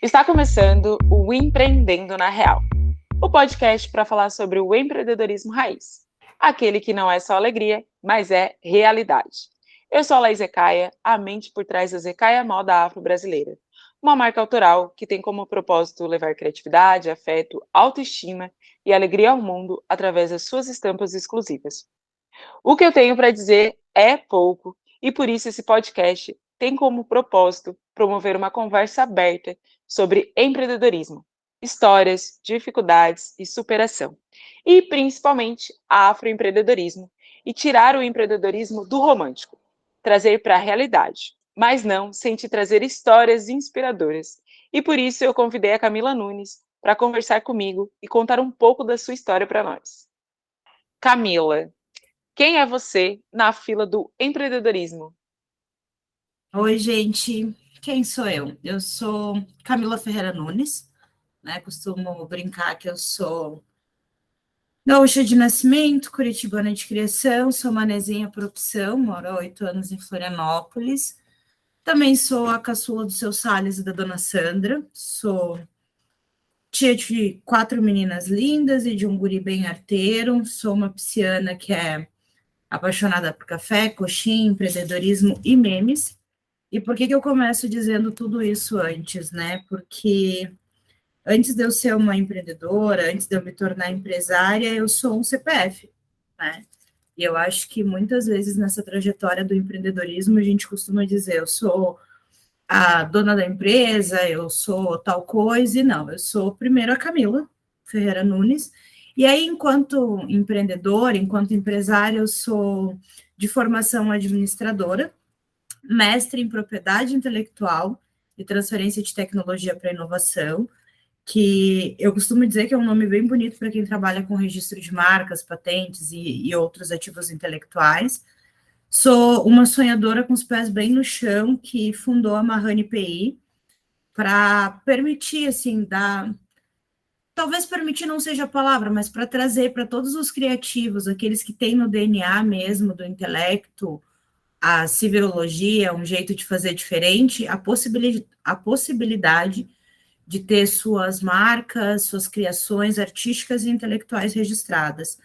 Está começando o Empreendendo na Real, o podcast para falar sobre o empreendedorismo raiz, aquele que não é só alegria, mas é realidade. Eu sou a Laís Ecaia, a mente por trás da Zecaia Moda Afro-Brasileira, uma marca autoral que tem como propósito levar criatividade, afeto, autoestima e alegria ao mundo através das suas estampas exclusivas. O que eu tenho para dizer é pouco, e por isso esse podcast tem como propósito promover uma conversa aberta sobre empreendedorismo, histórias, dificuldades e superação, e principalmente afroempreendedorismo, e tirar o empreendedorismo do romântico, trazer para a realidade, mas não sem te trazer histórias inspiradoras. E por isso eu convidei a Camila Nunes para conversar comigo e contar um pouco da sua história para nós. Camila, quem é você na fila do empreendedorismo? Oi, gente. Quem sou eu? Eu sou Camila Ferreira Nunes, né? Costumo brincar que eu sou gaúcha de nascimento, curitibana de criação, sou manezinha por opção, moro há 8 anos em Florianópolis. Também sou a caçula do seu Salles e da dona Sandra. Sou tia de 4 meninas lindas e de um guri bem arteiro. Sou uma pisciana que é apaixonada por café, coxinha, empreendedorismo e memes. E por que eu começo dizendo tudo isso antes, né? Porque antes de eu ser uma empreendedora, antes de eu me tornar empresária, eu sou um CPF, né? E eu acho que muitas vezes nessa trajetória do empreendedorismo a gente costuma dizer eu sou a dona da empresa, eu sou tal coisa, e não, eu sou primeiro a Camila Ferreira Nunes, e aí enquanto empreendedora, enquanto empresária, eu sou de formação administradora, mestre em propriedade intelectual e transferência de tecnologia para inovação, que eu costumo dizer que é um nome bem bonito para quem trabalha com registro de marcas, patentes e outros ativos intelectuais. Sou uma sonhadora com os pés bem no chão, que fundou a Mahani PI para permitir, assim, talvez permitir não seja a palavra, mas para trazer para todos os criativos, aqueles que têm no DNA mesmo do intelecto, a civilologia, um jeito de fazer diferente, a possibilidade de ter suas marcas, suas criações artísticas e intelectuais registradas.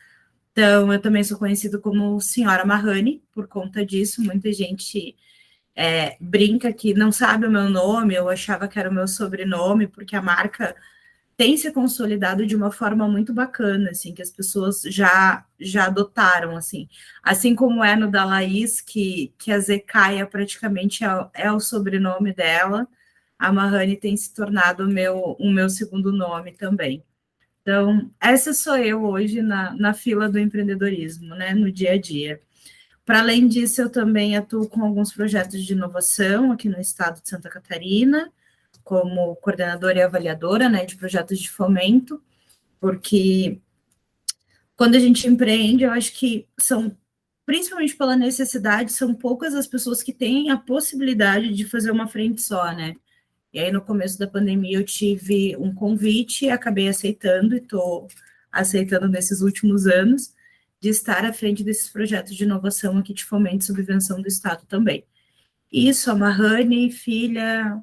Então, eu também sou conhecida como Senhora Mahani, por conta disso. Muita gente brinca que não sabe o meu nome, eu achava que era o meu sobrenome, porque a marca tem se consolidado de uma forma muito bacana, assim, que as pessoas já adotaram, assim como é no da Laís, que a Zecaia praticamente é o sobrenome dela, a Mahani tem se tornado o meu segundo nome também. Então, essa sou eu hoje na fila do empreendedorismo, né, no dia a dia. Para além disso, eu também atuo com alguns projetos de inovação aqui no estado de Santa Catarina, como coordenadora e avaliadora, né, de projetos de fomento, porque quando a gente empreende, eu acho que principalmente pela necessidade, são poucas as pessoas que têm a possibilidade de fazer uma frente só, né? E aí, no começo da pandemia, eu tive um convite, acabei aceitando, e estou aceitando nesses últimos anos, de estar à frente desses projetos de inovação aqui de fomento e subvenção do Estado também. Isso, a Mahani, filha,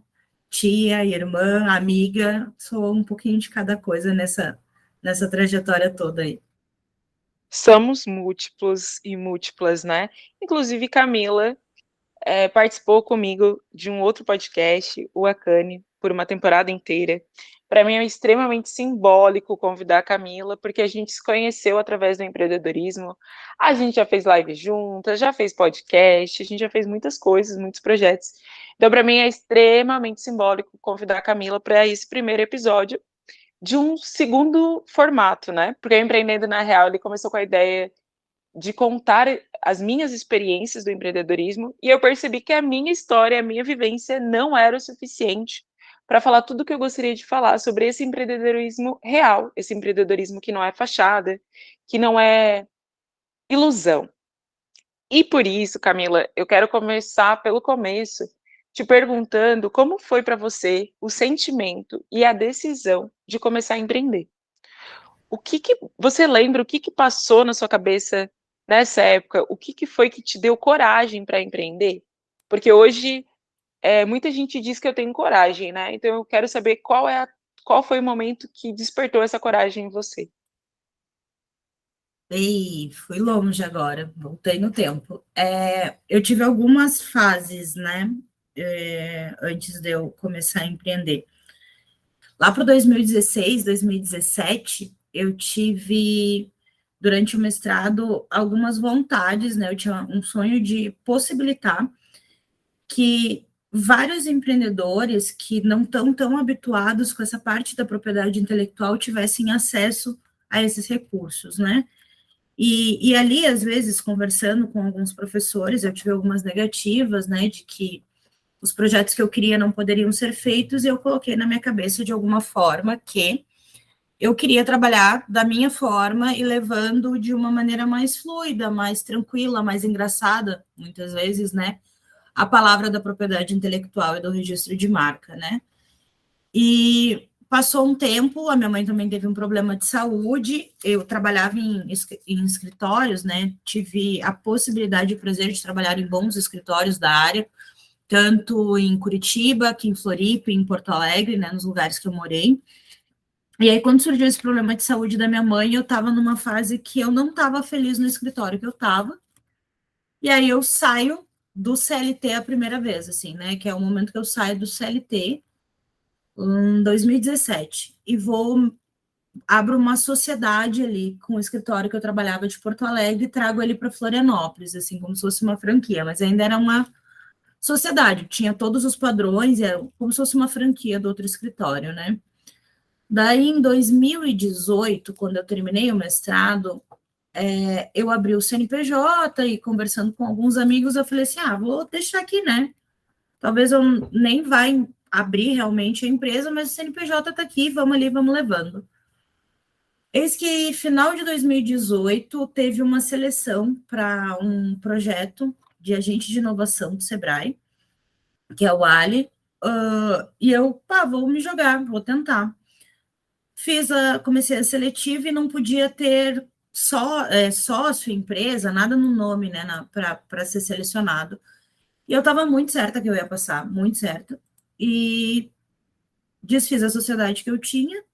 tia, irmã, amiga, sou um pouquinho de cada coisa nessa trajetória toda aí. Somos múltiplos e múltiplas, né? Inclusive, Camila participou comigo de um outro podcast, o Akane, por uma temporada inteira. Para mim é extremamente simbólico convidar a Camila, porque a gente se conheceu através do empreendedorismo, a gente já fez live juntas, já fez podcast, a gente já fez muitas coisas, muitos projetos. Então, para mim é extremamente simbólico convidar a Camila para esse primeiro episódio de um segundo formato, né? Porque o Empreendendo na Real, ele começou com a ideia de contar as minhas experiências do empreendedorismo, e eu percebi que a minha história, a minha vivência não era o suficiente para falar tudo o que eu gostaria de falar sobre esse empreendedorismo real, esse empreendedorismo que não é fachada, que não é ilusão. E por isso, Camila, eu quero começar pelo começo, te perguntando como foi para você o sentimento e a decisão de começar a empreender. O que você lembra, o que passou na sua cabeça nessa época? O que foi que te deu coragem para empreender? Porque hoje muita gente diz que eu tenho coragem, né, então eu quero saber qual foi o momento que despertou essa coragem em você? E fui longe agora, voltei no tempo. Eu tive algumas fases, né, antes de eu começar a empreender. Lá para 2016, 2017, eu tive, durante o mestrado, algumas vontades, né? Eu tinha um sonho de possibilitar que vários empreendedores que não estão tão habituados com essa parte da propriedade intelectual tivessem acesso a esses recursos, né? E ali, às vezes, conversando com alguns professores, eu tive algumas negativas, né, de que os projetos que eu queria não poderiam ser feitos, e eu coloquei na minha cabeça de alguma forma que eu queria trabalhar da minha forma e levando de uma maneira mais fluida, mais tranquila, mais engraçada, muitas vezes, né, a palavra da propriedade intelectual e do registro de marca, né? E passou um tempo, a minha mãe também teve um problema de saúde, eu trabalhava em escritórios, né? Tive a possibilidade e o prazer de trabalhar em bons escritórios da área, tanto em Curitiba, aqui em Floripa, em Porto Alegre, né, nos lugares que eu morei. E aí, quando surgiu esse problema de saúde da minha mãe, eu estava numa fase que eu não estava feliz no escritório que eu estava. E aí eu saio do CLT a primeira vez, assim, né? Que é o momento que eu saio do CLT, em 2017, e vou abro uma sociedade ali com o escritório que eu trabalhava de Porto Alegre e trago ele para Florianópolis, assim, como se fosse uma franquia, mas ainda era uma sociedade, tinha todos os padrões, era como se fosse uma franquia do outro escritório, né? Daí, em 2018, quando eu terminei o mestrado, eu abri o CNPJ e conversando com alguns amigos, eu falei assim, vou deixar aqui, né? Talvez eu nem vai abrir realmente a empresa, mas o CNPJ está aqui, vamos ali, vamos levando. Eis que, final de 2018, teve uma seleção para um projeto de agente de inovação do Sebrae, que é o Ali, e eu, vou me jogar, vou tentar. Comecei a seletiva e não podia ter sócio, empresa, nada no nome, né, para ser selecionado. E eu estava muito certa que eu ia passar, muito certa. E desfiz a sociedade que eu tinha.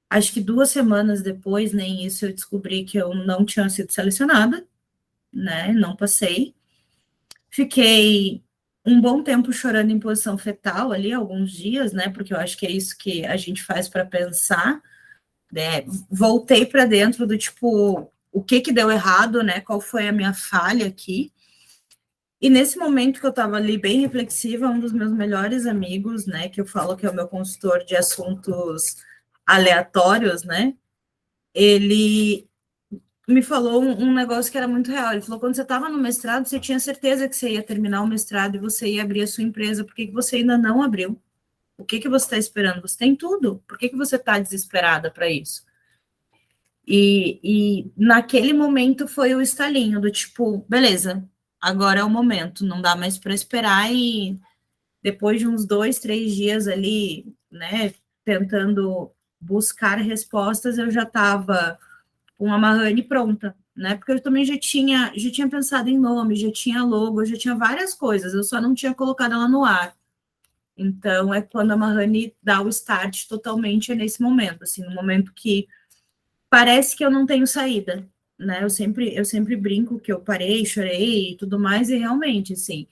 Acho que 2 semanas depois, nem isso, eu descobri que eu não tinha sido selecionada, né? Não passei. Fiquei um bom tempo chorando em posição fetal ali, alguns dias, né? Porque eu acho que é isso que a gente faz para pensar, né? Voltei para dentro do tipo, o que deu errado, né? Qual foi a minha falha aqui? E nesse momento que eu estava ali bem reflexiva, um dos meus melhores amigos, né, que eu falo que é o meu consultor de assuntos aleatórios, né, ele me falou um negócio que era muito real. Ele falou, quando você estava no mestrado, você tinha certeza que você ia terminar o mestrado e você ia abrir a sua empresa, por que você ainda não abriu? O que você está esperando? Você tem tudo, por que você está desesperada para isso? E naquele momento foi o estalinho do tipo, beleza, agora é o momento, não dá mais para esperar. E depois de uns 2, 3 dias ali, né, tentando buscar respostas, eu já estava com a Mahane pronta, né, porque eu também já tinha pensado em nome, já tinha logo, já tinha várias coisas, eu só não tinha colocado ela no ar. Então, é quando a Mahane dá o start totalmente, é nesse momento, assim, no momento que parece que eu não tenho saída, né? Eu sempre brinco que eu parei, chorei e tudo mais, e realmente, assim,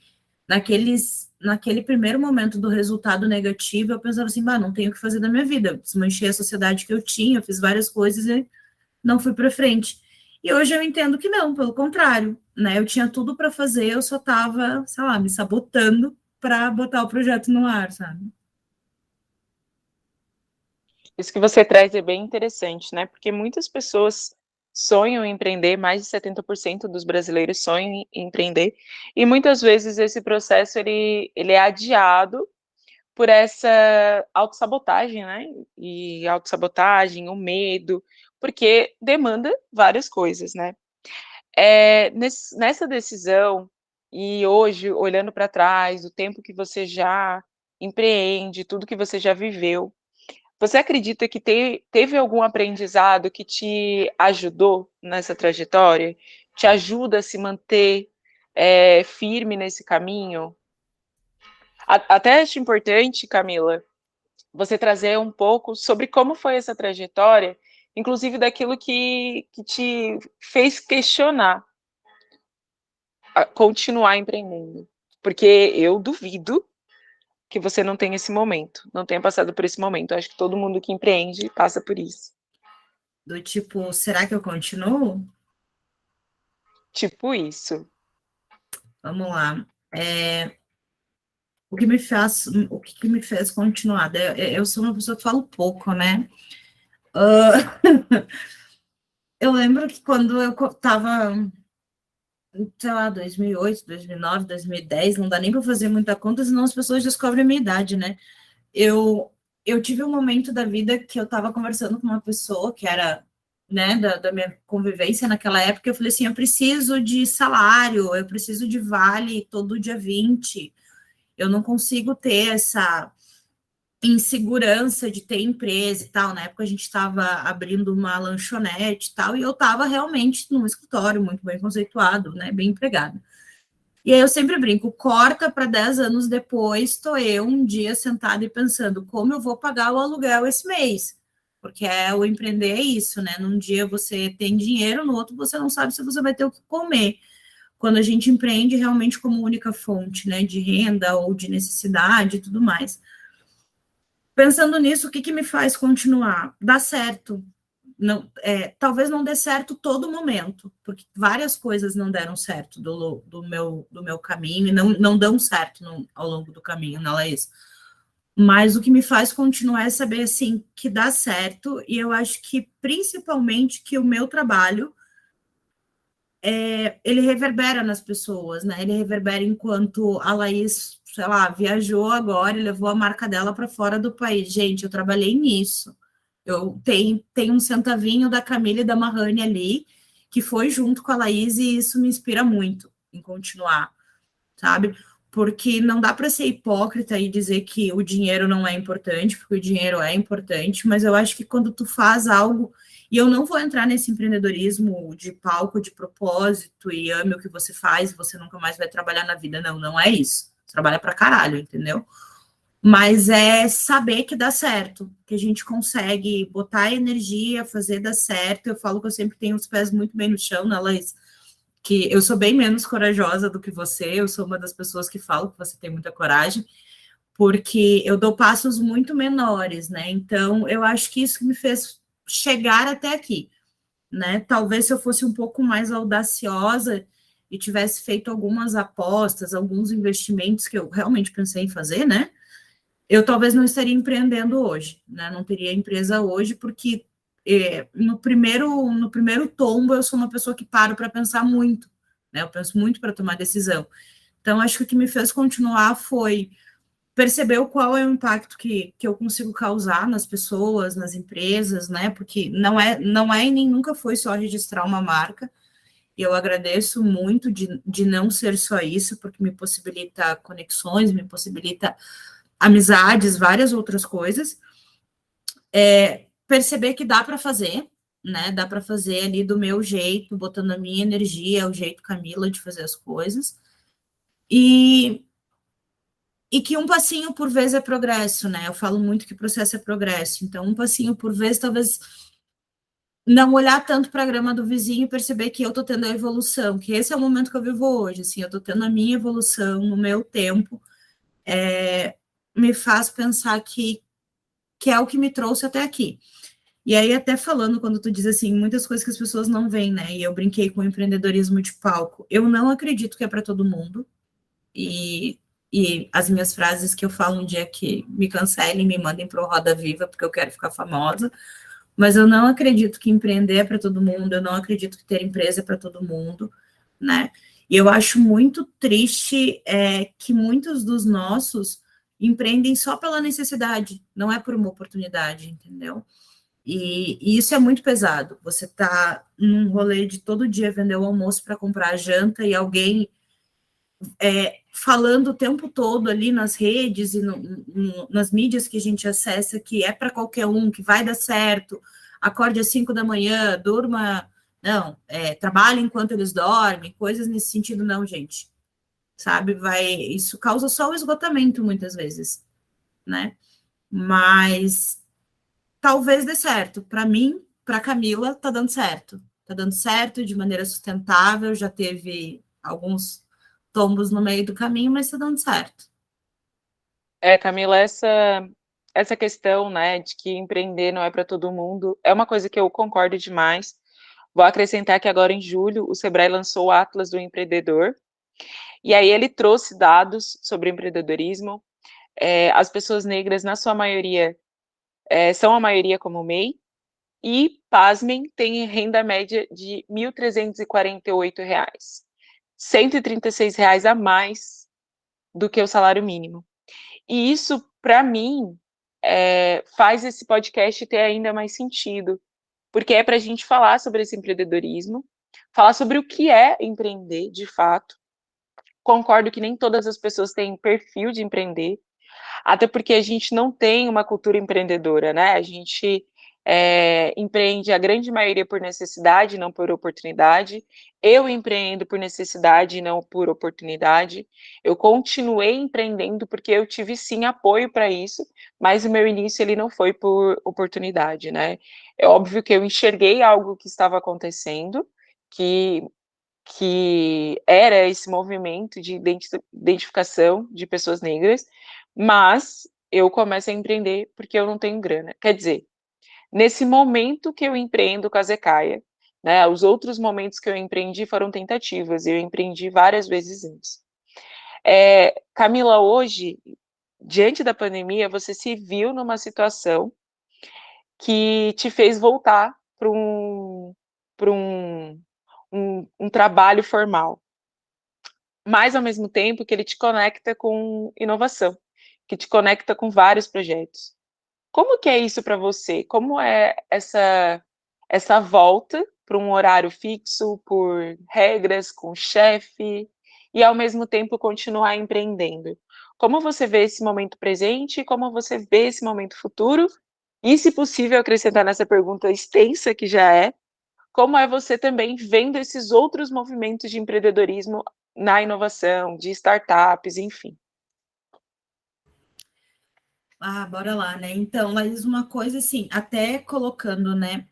naquele primeiro momento do resultado negativo, eu pensava assim, não tenho o que fazer da minha vida. Eu desmanchei a sociedade que eu tinha, fiz várias coisas e não fui para frente. E hoje eu entendo que não, pelo contrário, né? Eu tinha tudo para fazer, eu só estava, sei lá, me sabotando para botar o projeto no ar, sabe? Isso que você traz é bem interessante, né, porque muitas pessoas sonham em empreender, mais de 70% dos brasileiros sonham em empreender, e muitas vezes esse processo ele é adiado por essa autossabotagem, né, e autossabotagem, o medo, porque demanda várias coisas, né. Nessa decisão, e hoje olhando para trás, o tempo que você já empreende, tudo que você já viveu, você acredita que teve algum aprendizado que te ajudou nessa trajetória? Te ajuda a se manter, firme nesse caminho? Até acho importante, Camila, você trazer um pouco sobre como foi essa trajetória, inclusive daquilo que te fez questionar, continuar empreendendo. Porque eu duvido que você não tenha esse momento, não tenha passado por esse momento. Eu acho que todo mundo que empreende passa por isso. Do tipo, será que eu continuo? Tipo isso. Vamos lá. O que me fez continuar? Eu sou uma pessoa que falo pouco, né? Eu lembro que quando eu estava, sei lá, 2008, 2009, 2010, não dá nem para fazer muita conta, senão as pessoas descobrem a minha idade, né? Eu, eu tive um momento da vida que eu estava conversando com uma pessoa que era, né, da minha convivência naquela época, eu falei assim, eu preciso de salário, eu preciso de vale todo dia 20, eu não consigo ter essa insegurança de ter empresa e tal. Na época a gente estava abrindo uma lanchonete e tal, e eu estava realmente num escritório muito bem conceituado, né, bem empregado. E aí eu sempre brinco, corta para 10 anos depois, estou eu um dia sentada e pensando como eu vou pagar o aluguel esse mês. Porque o empreender é isso, né? Num dia você tem dinheiro, no outro você não sabe se você vai ter o que comer. Quando a gente empreende realmente como única fonte, né, de renda ou de necessidade e tudo mais. Pensando nisso, o que me faz continuar? Dá certo. Não, talvez não dê certo todo momento, porque várias coisas não deram certo do meu caminho, e não dão certo ao longo do caminho, não é isso? Mas o que me faz continuar é saber, assim, que dá certo, e eu acho que, principalmente, que o meu trabalho, ele reverbera nas pessoas, né? Ele reverbera enquanto a Laís, sei lá, viajou agora e levou a marca dela para fora do país. Gente, eu trabalhei nisso. Eu tenho um centavinho da Camila e da Marrane ali, que foi junto com a Laís, e isso me inspira muito em continuar, sabe? Porque não dá para ser hipócrita e dizer que o dinheiro não é importante, porque o dinheiro é importante, mas eu acho que quando tu faz algo, e eu não vou entrar nesse empreendedorismo de palco, de propósito, e ame o que você faz, você nunca mais vai trabalhar na vida, não é isso. Você trabalha para caralho, entendeu? Mas é saber que dá certo, que a gente consegue botar energia, fazer dar certo. Eu falo que eu sempre tenho os pés muito bem no chão, né, Laís? Que eu sou bem menos corajosa do que você, eu sou uma das pessoas que falam que você tem muita coragem, porque eu dou passos muito menores, né? Então, eu acho que isso que me fez chegar até aqui, né? Talvez se eu fosse um pouco mais audaciosa e tivesse feito algumas apostas, alguns investimentos que eu realmente pensei em fazer, né? Eu talvez não estaria empreendendo hoje, né? Não teria empresa hoje, porque no primeiro tombo eu sou uma pessoa que paro para pensar muito, né? Eu penso muito para tomar decisão. Então, acho que o que me fez continuar foi perceber qual é o impacto que eu consigo causar nas pessoas, nas empresas, né? Porque não é e nem nunca foi só registrar uma marca. E eu agradeço muito de não ser só isso, porque me possibilita conexões, me possibilita amizades, várias outras coisas. Perceber que dá para fazer, né? Dá para fazer ali do meu jeito, botando a minha energia, o jeito Camila de fazer as coisas. E, e que um passinho por vez é progresso, né? Eu falo muito que o processo é progresso. Então, um passinho por vez, talvez não olhar tanto para a grama do vizinho e perceber que eu estou tendo a evolução, que esse é o momento que eu vivo hoje, assim, eu estou tendo a minha evolução no meu tempo, me faz pensar que é o que me trouxe até aqui. E aí, até falando, quando tu diz assim, muitas coisas que as pessoas não veem, né? E eu brinquei com o empreendedorismo de palco. Eu não acredito que é para todo mundo. E, e as minhas frases que eu falo um dia que me cancelem, me mandem para o Roda Viva, porque eu quero ficar famosa. Mas eu não acredito que empreender é para todo mundo. Eu não acredito que ter empresa é para todo mundo, né? E eu acho muito triste que muitos dos nossos empreendem só pela necessidade, não é por uma oportunidade, entendeu? E isso é muito pesado. Você tá num rolê de todo dia vender o almoço para comprar a janta e alguém falando o tempo todo ali nas redes e nas mídias que a gente acessa que é para qualquer um, que vai dar certo, acorde às 5 da manhã, durma, não, trabalhe enquanto eles dormem, coisas nesse sentido, não, gente. sabe? Isso causa só o esgotamento muitas vezes, né? Mas talvez dê certo. Para mim, para Camila, tá dando certo. Tá dando certo de maneira sustentável, já teve alguns tombos no meio do caminho, mas tá dando certo. Camila, essa questão, né, de que empreender não é para todo mundo, é uma coisa que eu concordo demais. Vou acrescentar que agora em julho o Sebrae lançou o Atlas do Empreendedor, e aí ele trouxe dados sobre empreendedorismo. As pessoas negras, na sua maioria, são a maioria como MEI, e, pasmem, tem renda média de R$ 1.348, R$ 136 a mais do que o salário mínimo. E isso, para mim, faz esse podcast ter ainda mais sentido, porque é para a gente falar sobre esse empreendedorismo, falar sobre o que é empreender, de fato. Concordo que nem todas as pessoas têm perfil de empreender, até porque a gente não tem uma cultura empreendedora, né? A gente empreende a grande maioria por necessidade, não por oportunidade. Eu empreendo por necessidade e não por oportunidade. Eu continuei empreendendo porque eu tive sim apoio para isso, mas o meu início ele não foi por oportunidade, né? É óbvio que eu enxerguei algo que estava acontecendo, que que era esse movimento de identificação de pessoas negras, mas eu começo a empreender porque eu não tenho grana. Quer dizer, nesse momento que eu empreendo com a Zecaia, né, os outros momentos que eu empreendi foram tentativas, eu empreendi várias vezes antes. Camila, hoje, diante da pandemia, você se viu numa situação que te fez voltar para um trabalho formal, mas ao mesmo tempo que ele te conecta com inovação, que te conecta com vários projetos. Como que é isso para você? Como é essa volta para um horário fixo, por regras, com chefe, e ao mesmo tempo continuar empreendendo? Como você vê esse momento presente e como você vê esse momento futuro? E, se possível, acrescentar nessa pergunta extensa que já como é você também vendo esses outros movimentos de empreendedorismo na inovação, de startups, enfim? Ah, bora lá, né? Então, mas uma coisa assim, até colocando, né?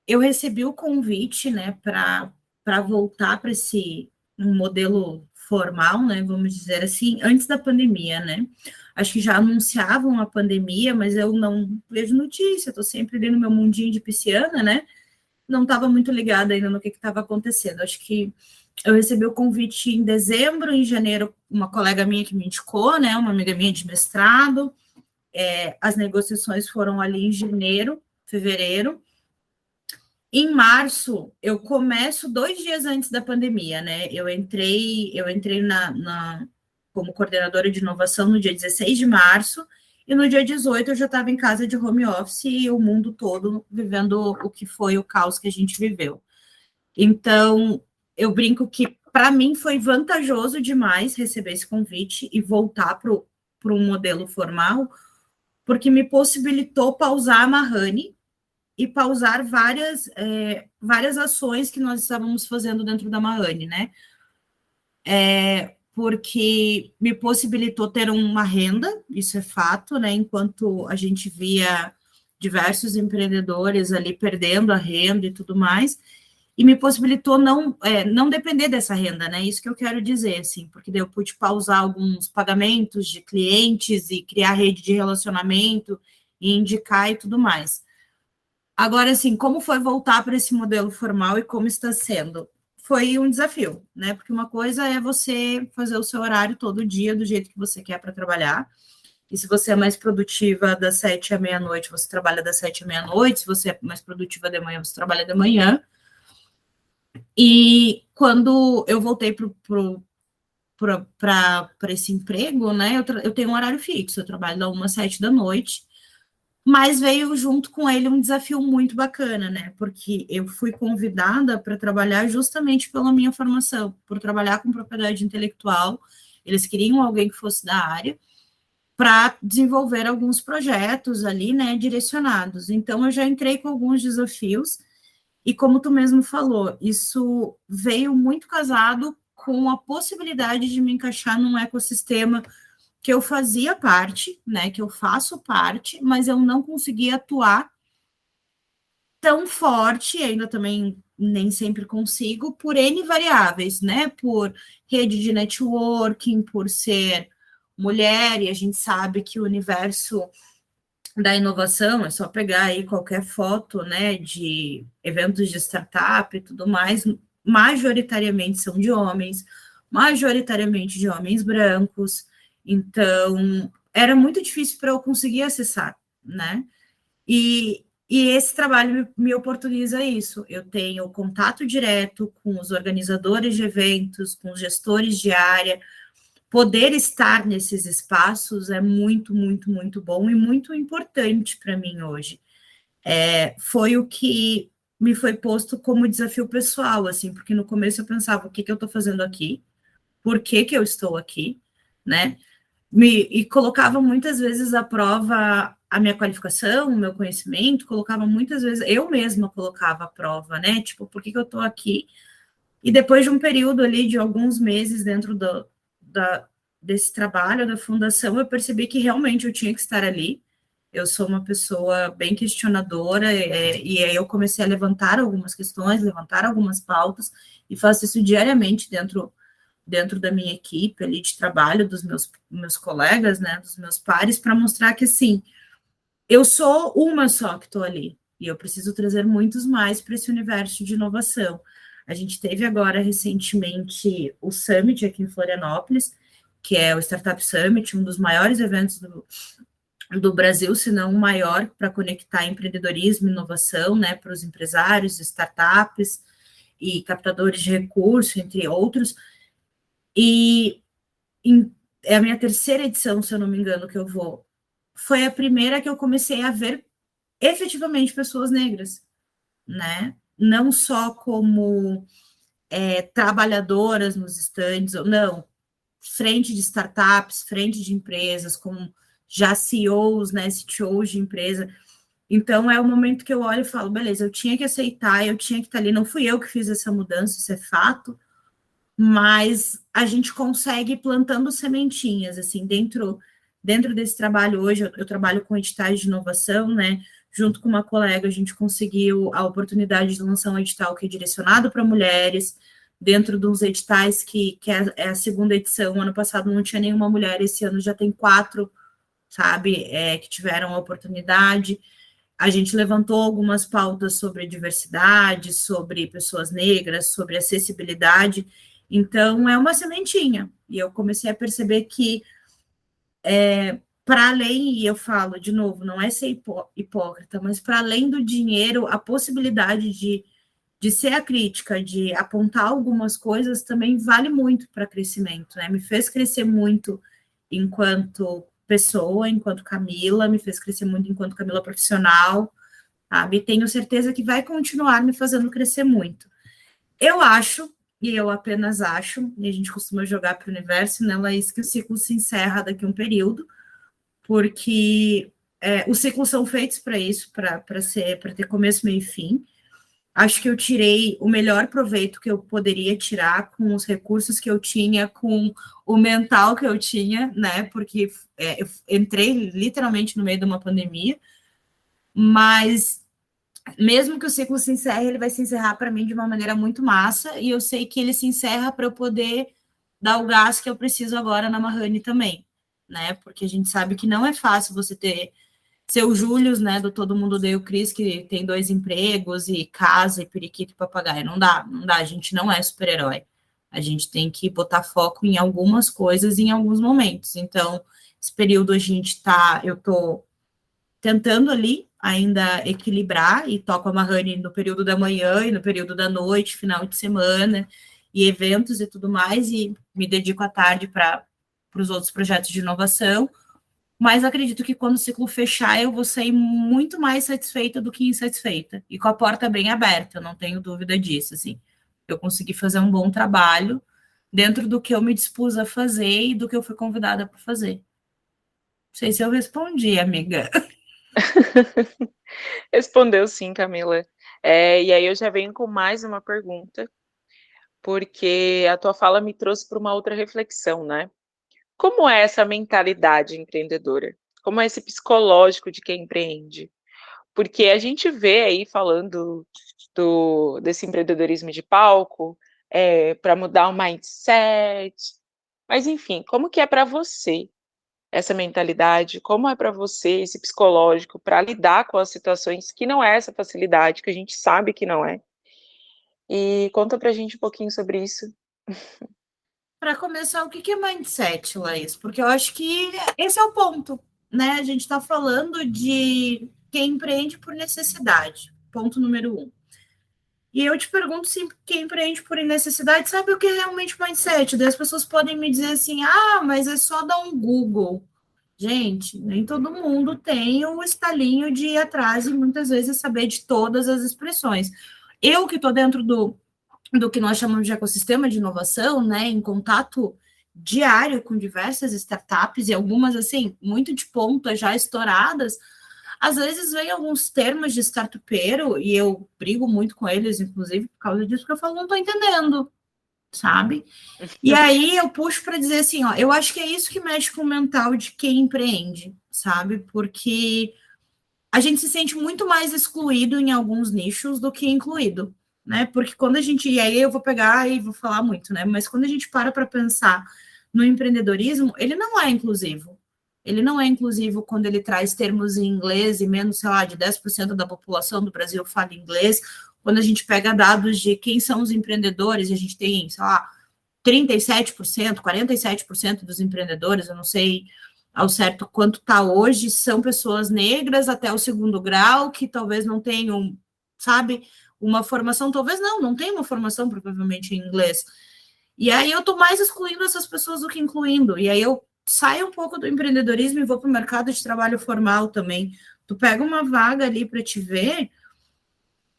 Eu recebi o convite, né, para voltar para esse um modelo formal, né? Vamos dizer assim, antes da pandemia, né? Acho que já anunciavam a pandemia, mas eu não vejo notícia, estou sempre ali no meu mundinho de pisciana, né? Não estava muito ligada ainda no que estava acontecendo. Acho que eu recebi o convite em dezembro, em janeiro, uma colega minha que me indicou, né? Uma amiga minha de mestrado. As negociações foram ali em janeiro, fevereiro. Em março, eu começo 2 dias antes da pandemia, né? Eu entrei como coordenadora de inovação no dia 16 de março, e no dia 18 eu já estava em casa de home office e o mundo todo vivendo o que foi o caos que a gente viveu. Então, eu brinco que para mim foi vantajoso demais receber esse convite e voltar para um modelo formal, porque me possibilitou pausar a Mahani e pausar várias ações que nós estávamos fazendo dentro da Mahani, né? Porque me possibilitou ter uma renda, isso é fato, né? Enquanto a gente via diversos empreendedores ali perdendo a renda e tudo mais, e me possibilitou não depender dessa renda, né? Isso que eu quero dizer, assim, porque daí eu pude pausar alguns pagamentos de clientes e criar rede de relacionamento e indicar e tudo mais. Agora, assim, como foi voltar para esse modelo formal e como está sendo? Foi um desafio, né? Porque uma coisa é você fazer o seu horário todo dia do jeito que você quer para trabalhar. E se você é mais produtiva das 7 à meia-noite, você trabalha das 7 à meia-noite. Se você é mais produtiva de manhã, você trabalha de manhã. E quando eu voltei para esse emprego, né? Eu tenho um horário fixo, eu trabalho da 1 às 7 da noite. Mas veio junto com ele um desafio muito bacana, né? Porque eu fui convidada para trabalhar justamente pela minha formação, por trabalhar com propriedade intelectual. Eles queriam alguém que fosse da área para desenvolver alguns projetos ali, né, direcionados. Então eu já entrei com alguns desafios e como tu mesmo falou, isso veio muito casado com a possibilidade de me encaixar num ecossistema que eu fazia parte, né, que eu faço parte, mas eu não conseguia atuar tão forte, ainda também nem sempre consigo, por N variáveis, né, por rede de networking, por ser mulher, e a gente sabe que o universo da inovação, é só pegar aí qualquer foto, né, de eventos de startup e tudo mais, majoritariamente são de homens, majoritariamente de homens brancos, então era muito difícil para eu conseguir acessar, né, e esse trabalho me oportuniza isso, eu tenho contato direto com os organizadores de eventos, com os gestores de área, poder estar nesses espaços é muito, muito, muito bom e muito importante para mim hoje. Foi o que me foi posto como desafio pessoal, assim, porque no começo eu pensava, o que eu estou fazendo aqui? Por que eu estou aqui? Né? E colocava muitas vezes à prova a minha qualificação, o meu conhecimento, colocava muitas vezes, eu mesma colocava à prova, né? Tipo, por que eu estou aqui? E depois de um período ali de alguns meses dentro da, desse trabalho da fundação, eu percebi que realmente eu tinha que estar ali. Eu sou uma pessoa bem questionadora, e aí eu comecei a levantar algumas questões, levantar algumas pautas, e faço isso diariamente dentro da minha equipe ali de trabalho, dos meus colegas, né, dos meus pares, para mostrar que, assim, eu sou uma só que estou ali, e eu preciso trazer muitos mais para esse universo de inovação. A gente teve agora, recentemente, o Summit aqui em Florianópolis, que é o Startup Summit, um dos maiores eventos do Brasil, se não o maior, para conectar empreendedorismo e inovação, né, para os empresários, startups e captadores de recursos, entre outros. E é a minha terceira edição, se eu não me engano, que eu vou. Foi a primeira que eu comecei a ver efetivamente pessoas negras, né? Não só como trabalhadoras nos estandes, não, frente de startups, frente de empresas, como já CEOs, né, CTOs de empresa. Então é o momento que eu olho e falo, beleza, eu tinha que aceitar, eu tinha que estar ali, não fui eu que fiz essa mudança, isso é fato, mas a gente consegue ir plantando sementinhas, assim, dentro desse trabalho hoje, eu trabalho com editais de inovação, né, junto com uma colega, a gente conseguiu a oportunidade de lançar um edital que é direcionado para mulheres, dentro dos editais que é a segunda edição, ano passado não tinha nenhuma mulher, esse ano já tem 4, sabe, que tiveram a oportunidade. A gente levantou algumas pautas sobre diversidade, sobre pessoas negras, sobre acessibilidade, então é uma sementinha, e eu comecei a perceber que para além, e eu falo de novo, não é ser hipócrita, mas para além do dinheiro, a possibilidade de ser a crítica, de apontar algumas coisas, também vale muito para crescimento, né? Me fez crescer muito enquanto pessoa, enquanto Camila, me fez crescer muito enquanto Camila profissional, sabe? Tenho certeza que vai continuar me fazendo crescer muito. Eu acho, e eu apenas acho, e a gente costuma jogar para o universo, né, Laís, que o ciclo se encerra daqui a um período, porque os ciclos são feitos para isso, para ter começo, meio e fim. Acho que eu tirei o melhor proveito que eu poderia tirar com os recursos que eu tinha, com o mental que eu tinha, né? Porque eu entrei literalmente no meio de uma pandemia, mas mesmo que o ciclo se encerre, ele vai se encerrar para mim de uma maneira muito massa, e eu sei que ele se encerra para eu poder dar o gás que eu preciso agora na Mahoney também, né? Porque a gente sabe que não é fácil você ter seu Július, né, do Todo Mundo Odeia o Chris, que tem 2 empregos e casa e periquito e papagaio. Não dá, não dá, a gente não é super-herói. A gente tem que botar foco em algumas coisas em alguns momentos. Então, esse período eu tô tentando ali ainda equilibrar, e toco a Mahoney no período da manhã e no período da noite, final de semana, e eventos e tudo mais, e me dedico à tarde para os outros projetos de inovação, mas acredito que quando o ciclo fechar, eu vou sair muito mais satisfeita do que insatisfeita, e com a porta bem aberta, eu não tenho dúvida disso, assim, eu consegui fazer um bom trabalho dentro do que eu me dispus a fazer e do que eu fui convidada para fazer. Não sei se eu respondi, amiga. Respondeu sim, Camila. E aí eu já venho com mais uma pergunta, porque a tua fala me trouxe para uma outra reflexão, né? Como é essa mentalidade empreendedora? Como é esse psicológico de quem empreende? Porque a gente vê aí falando desse empreendedorismo de palco, para mudar o mindset, mas enfim, como que é para você essa mentalidade? Como é para você esse psicológico para lidar com as situações que não é essa facilidade, que a gente sabe que não é? E conta pra gente um pouquinho sobre isso. Para começar, o que é mindset, Laís? Porque eu acho que esse é o ponto, né? A gente está falando de quem empreende por necessidade, ponto número um. E eu te pergunto se quem empreende por necessidade sabe o que é realmente mindset. Daí as pessoas podem me dizer assim: ah, mas é só dar um Google. Gente, nem todo mundo tem o estalinho de ir atrás e muitas vezes saber de todas as expressões. Eu que estou dentro do que nós chamamos de ecossistema de inovação, né, em contato diário com diversas startups e algumas, assim, muito de ponta, já estouradas, às vezes vem alguns termos de startupeiro e eu brigo muito com eles, inclusive, por causa disso, porque eu falo, não estou entendendo, sabe? E aí eu puxo para dizer assim, ó, eu acho que é isso que mexe com o mental de quem empreende, sabe? Porque a gente se sente muito mais excluído em alguns nichos do que incluído, né? Porque quando a gente, e aí eu vou pegar e vou falar muito, né? Mas quando a gente para pensar no empreendedorismo, ele não é inclusivo. Ele não é inclusivo quando ele traz termos em inglês e menos, sei lá, de 10% da população do Brasil fala inglês. Quando a gente pega dados de quem são os empreendedores, a gente tem, sei lá, 37%, 47% dos empreendedores, eu não sei ao certo quanto está hoje, são pessoas negras até o segundo grau, que talvez não tenham, sabe, uma formação, talvez não tem uma formação provavelmente em inglês. E aí eu estou mais excluindo essas pessoas do que incluindo. E aí eu saio um pouco do empreendedorismo e vou para o mercado de trabalho formal também. Tu pega uma vaga ali para te ver,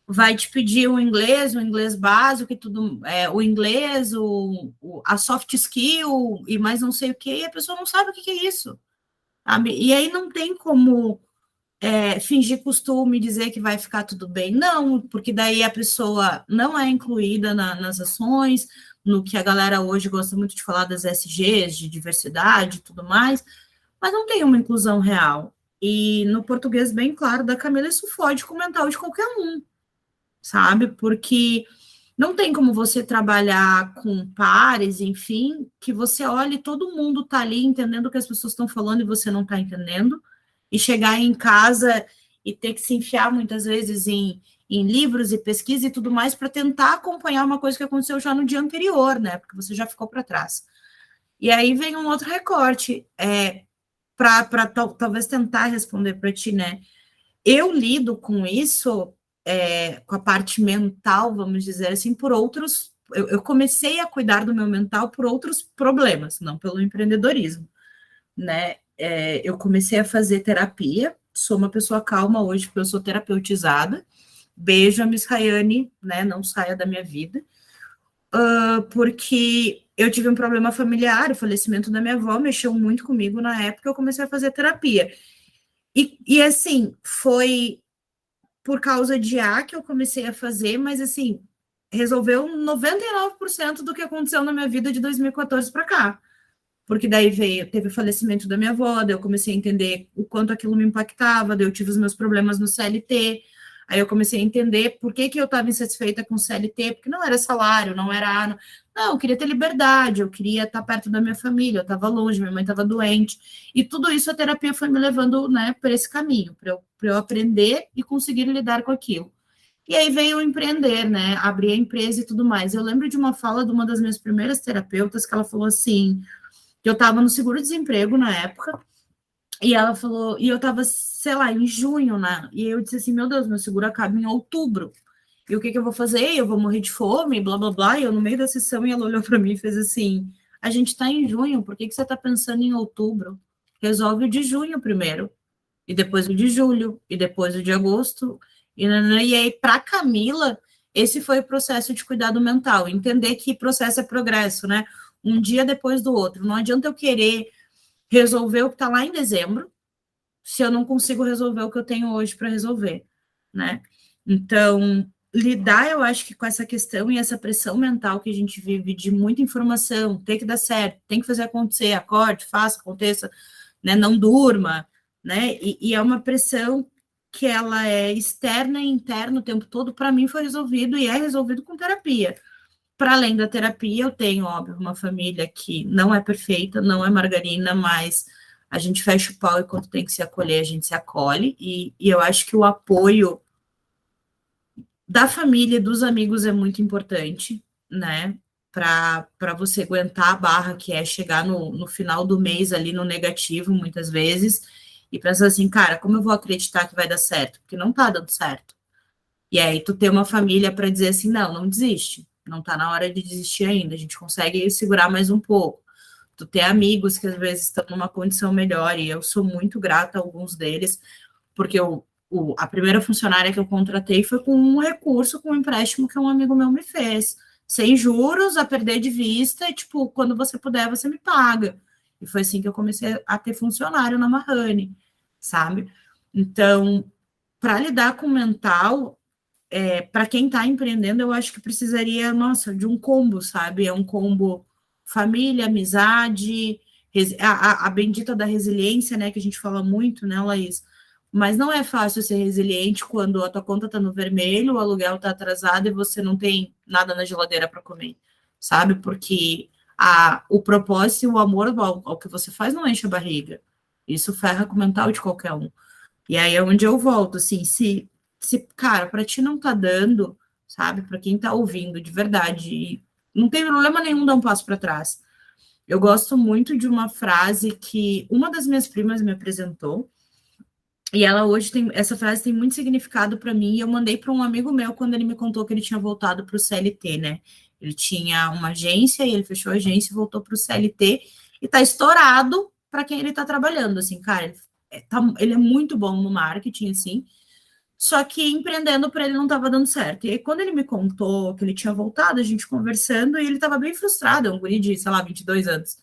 vai te pedir o inglês básico e tudo, o inglês, a soft skill e mais não sei o que, e a pessoa não sabe o que é isso. Sabe? E aí não tem como fingir costume, dizer que vai ficar tudo bem. Não, porque daí a pessoa não é incluída nas ações, no que a galera hoje gosta muito de falar das SGs, de diversidade e tudo mais, mas não tem uma inclusão real. E no português bem claro da Camila, isso fode com o mental de qualquer um, sabe? Porque não tem como você trabalhar com pares, enfim, que você olhe, todo mundo tá ali entendendo o que as pessoas estão falando e você não tá entendendo, e chegar em casa e ter que se enfiar muitas vezes em livros e pesquisa e tudo mais para tentar acompanhar uma coisa que aconteceu já no dia anterior, né? Porque você já ficou para trás. E aí vem um outro recorte, para talvez tentar responder para ti, né? Eu lido com isso, com a parte mental, vamos dizer assim, por outros. Eu comecei a cuidar do meu mental por outros problemas, não pelo empreendedorismo, né? Eu comecei a fazer terapia, sou uma pessoa calma hoje, porque eu sou terapeutizada. Beijo a Miss Rayane, né? Não saia da minha vida, porque eu tive um problema familiar, o falecimento da minha avó mexeu muito comigo na época, eu comecei a fazer terapia. E assim, foi por causa de A que eu comecei a fazer, mas assim, resolveu 99% do que aconteceu na minha vida de 2014 para cá. Porque daí teve o falecimento da minha avó, daí eu comecei a entender o quanto aquilo me impactava, daí eu tive os meus problemas no CLT, aí eu comecei a entender por que eu estava insatisfeita com o CLT, porque não era salário, não era... Não, eu queria ter liberdade, eu queria estar perto da minha família, eu estava longe, minha mãe estava doente, e tudo isso a terapia foi me levando, né, por esse caminho, para eu aprender e conseguir lidar com aquilo. E aí veio o empreender, né, abrir a empresa e tudo mais. Eu lembro de uma fala de uma das minhas primeiras terapeutas, que ela falou assim, que eu estava no seguro-desemprego na época, e ela falou, e eu estava, sei lá, em junho, né? E eu disse assim, meu Deus, meu seguro acaba em outubro. E o que eu vou fazer? Eu vou morrer de fome, blá, blá, blá. E eu, no meio da sessão, e ela olhou para mim e fez assim, a gente está em junho, por que você está pensando em outubro? Resolve o de junho primeiro, e depois o de julho, e depois o de agosto. E aí, para Camila, esse foi o processo de cuidado mental, entender que processo é progresso, né? Um dia depois do outro. Não adianta eu querer resolver o que está lá em dezembro, se eu não consigo resolver o que eu tenho hoje para resolver, né? Então, lidar, eu acho que com essa questão e essa pressão mental que a gente vive de muita informação, tem que dar certo, tem que fazer acontecer, acorde, faça, aconteça, né, não durma, né, e é uma pressão que ela é externa e interna o tempo todo, para mim foi resolvido e é resolvido com terapia. Para além da terapia, eu tenho, óbvio, uma família que não é perfeita, não é margarina, mas a gente fecha o pau e quando tem que se acolher, a gente se acolhe, e eu acho que o apoio da família e dos amigos é muito importante, né? Para você aguentar a barra que é chegar no final do mês ali no negativo, muitas vezes, e pensar assim, cara, como eu vou acreditar que vai dar certo? Porque não tá dando certo. E aí tu ter uma família para dizer assim, não, não desiste, não tá na hora de desistir ainda, a gente consegue segurar mais um pouco. Tu ter amigos que às vezes estão numa condição melhor, e eu sou muito grata a alguns deles, porque a primeira funcionária que eu contratei foi com um recurso, com um empréstimo que um amigo meu me fez, sem juros, a perder de vista, e tipo, quando você puder, você me paga. E foi assim que eu comecei a ter funcionário na Mahane, sabe? Então, para lidar com o mental, para quem está empreendendo, eu acho que precisaria, nossa, de um combo, sabe? É um combo família, amizade, a bendita da resiliência, né? Que a gente fala muito, né, Laís? Mas não é fácil ser resiliente quando a tua conta está no vermelho, o aluguel está atrasado e você não tem nada na geladeira para comer, sabe? Porque o propósito e o amor ao que você faz não enche a barriga. Isso ferra com o mental de qualquer um. E aí é onde eu volto, assim, se cara, para ti não tá dando, sabe, para quem tá ouvindo de verdade, não tem problema nenhum dar um passo para trás. Eu gosto muito de uma frase que uma das minhas primas me apresentou, e ela hoje tem, essa frase tem muito significado para mim, e eu mandei para um amigo meu quando ele me contou que ele tinha voltado para o CLT, né? Ele tinha uma agência e ele fechou a agência e voltou para o CLT e tá estourado para quem ele tá trabalhando, assim, cara, ele é muito bom no marketing, assim, só que empreendendo para ele não estava dando certo. E aí, quando ele me contou que ele tinha voltado, a gente conversando, e ele estava bem frustrado, é um guri de, sei lá, 22 anos.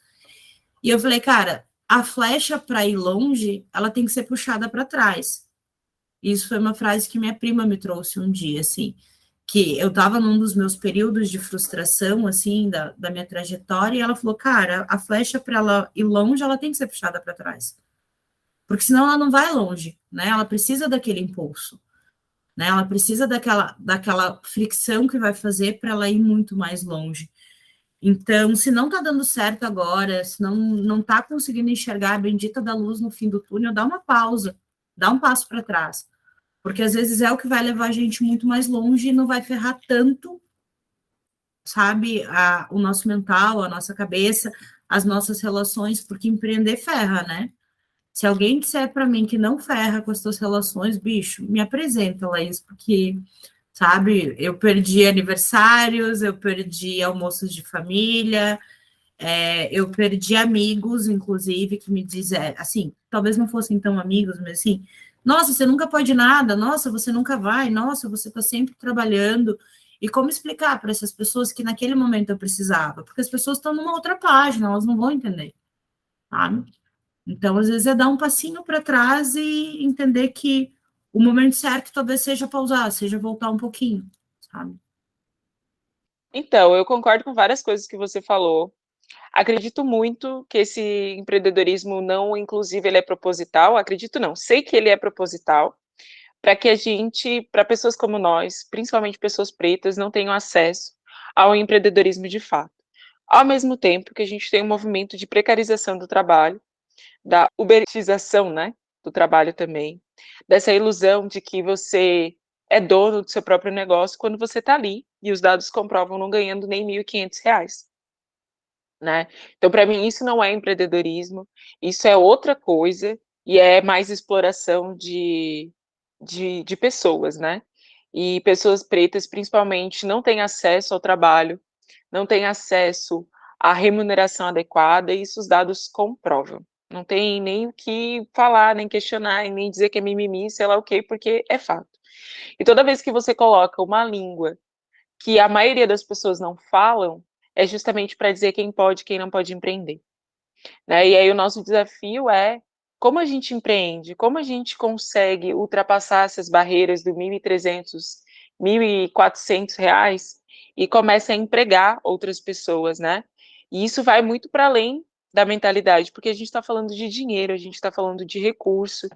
E eu falei, cara, a flecha para ir longe, ela tem que ser puxada para trás. Isso foi uma frase que minha prima me trouxe um dia, assim, que eu estava num dos meus períodos de frustração, assim, da minha trajetória, e ela falou, cara, a flecha para ela ir longe, ela tem que ser puxada para trás. Porque senão ela não vai longe, né? Ela precisa daquele impulso, né? Ela precisa daquela fricção que vai fazer para ela ir muito mais longe. Então, se não está dando certo agora, se não está conseguindo enxergar a bendita da luz no fim do túnel, dá uma pausa, dá um passo para trás. Porque às vezes é o que vai levar a gente muito mais longe e não vai ferrar tanto, sabe, o nosso mental, a nossa cabeça, as nossas relações, porque empreender ferra, né? Se alguém disser para mim que não ferra com as suas relações, bicho, me apresenta, Laís, porque, sabe, eu perdi aniversários, eu perdi almoços de família, eu perdi amigos, inclusive, que me dizem, assim, talvez não fossem tão amigos, mas assim, nossa, você nunca pode nada, nossa, você nunca vai, nossa, você está sempre trabalhando. E como explicar para essas pessoas que naquele momento eu precisava? Porque as pessoas estão numa outra página, elas não vão entender, sabe? Então, às vezes, é dar um passinho para trás e entender que o momento certo talvez seja pausar, seja voltar um pouquinho, sabe? Então, eu concordo com várias coisas que você falou. Acredito muito que esse empreendedorismo não inclusive, ele é proposital. Acredito não, sei que ele é proposital, para que a gente, para pessoas como nós, principalmente pessoas pretas, não tenham acesso ao empreendedorismo de fato. Ao mesmo tempo que a gente tem um movimento de precarização do trabalho, da uberização, né, do trabalho também, dessa ilusão de que você é dono do seu próprio negócio quando você está ali, e os dados comprovam não ganhando nem R$ 1.500, né. Então para mim isso não é empreendedorismo, isso é outra coisa, e é mais exploração de pessoas, né. E pessoas pretas principalmente não têm acesso ao trabalho, não têm acesso à remuneração adequada, e isso os dados comprovam. Não tem nem o que falar, nem questionar, e nem dizer que é mimimi, sei lá o quê, porque é fato. E toda vez que você coloca uma língua que a maioria das pessoas não falam, é justamente para dizer quem pode e quem não pode empreender, né. E aí o nosso desafio é como a gente empreende, como a gente consegue ultrapassar essas barreiras do 1.300 R$ 1.400 e começa a empregar outras pessoas, né? E isso vai muito para além da mentalidade, porque a gente está falando de dinheiro, a gente está falando de recurso.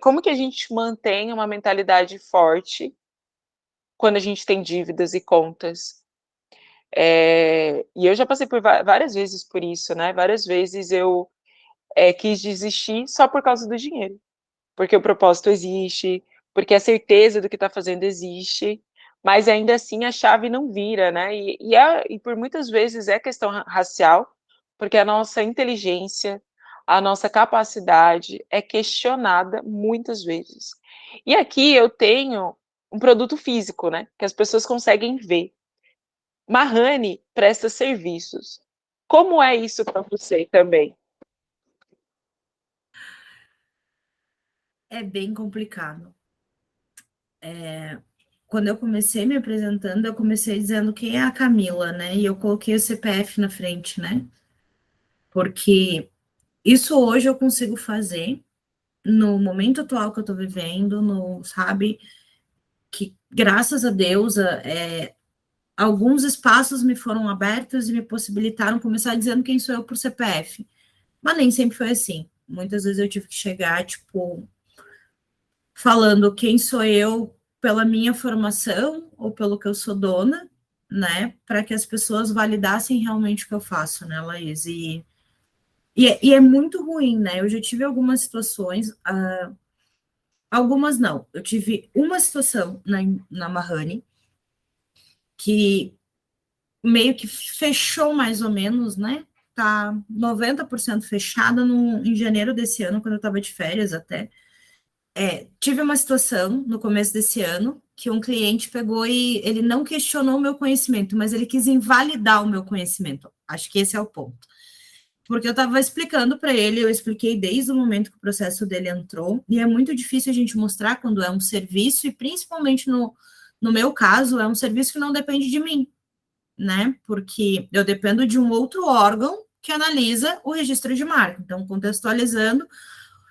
Como que a gente mantém uma mentalidade forte quando a gente tem dívidas e contas? E eu já passei por várias vezes por isso, né? Várias vezes eu quis desistir só por causa do dinheiro, porque o propósito existe, porque a certeza do que está fazendo existe, mas ainda assim a chave não vira, né? E por muitas vezes é questão racial, porque a nossa inteligência, a nossa capacidade é questionada muitas vezes. E aqui eu tenho um produto físico, né? Que as pessoas conseguem ver. Mahani presta serviços. Como é isso para você também? É bem complicado. Quando eu comecei me apresentando, eu comecei dizendo quem é a Camila, né? E eu coloquei o CPF na frente, né? Porque isso hoje eu consigo fazer no momento atual que eu tô vivendo, no, sabe, que graças a Deus alguns espaços me foram abertos e me possibilitaram começar dizendo quem sou eu por CPF. Mas nem sempre foi assim. Muitas vezes eu tive que chegar, tipo, falando quem sou eu pela minha formação ou pelo que eu sou dona, né? Para que as pessoas validassem realmente o que eu faço, né, Laís? E é muito ruim, né? Eu já tive algumas situações, algumas não. Eu tive uma situação na Mahani que meio que fechou mais ou menos, né? Tá 90% fechada em janeiro desse ano, quando eu estava de férias até. Tive uma situação no começo desse ano que um cliente pegou e ele não questionou o meu conhecimento, mas ele quis invalidar o meu conhecimento. Acho que esse é o ponto. Porque eu estava explicando para ele, eu expliquei desde o momento que o processo dele entrou, e é muito difícil a gente mostrar quando é um serviço, e principalmente no meu caso, é um serviço que não depende de mim, né? Porque eu dependo de um outro órgão que analisa o registro de marca. Então, contextualizando,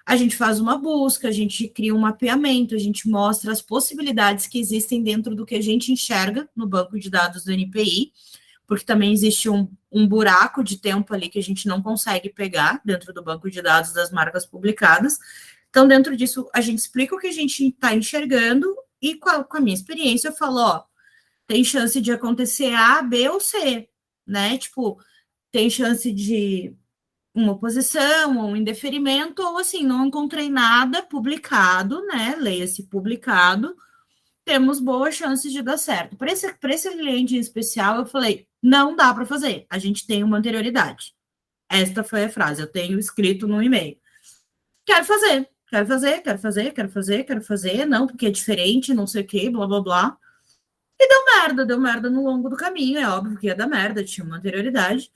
a gente faz uma busca, a gente cria um mapeamento, a gente mostra as possibilidades que existem dentro do que a gente enxerga no banco de dados do NPI, porque também existe um buraco de tempo ali que a gente não consegue pegar dentro do banco de dados das marcas publicadas. Então, dentro disso, a gente explica o que a gente está enxergando e com a minha experiência, eu falo, ó, tem chance de acontecer A, B ou C, né? Tipo, tem chance de uma oposição, ou um indeferimento, ou assim, não encontrei nada publicado, né? Leia-se publicado, temos boas chances de dar certo. Para esse cliente em especial, eu falei: não dá para fazer, a gente tem uma anterioridade. Esta foi a frase, eu tenho escrito no e-mail. Quero fazer, quero fazer, quero fazer, quero fazer, quero fazer, não, porque é diferente, não sei o quê, blá blá blá. E deu merda no longo do caminho, é óbvio que ia dar merda, tinha uma anterioridade.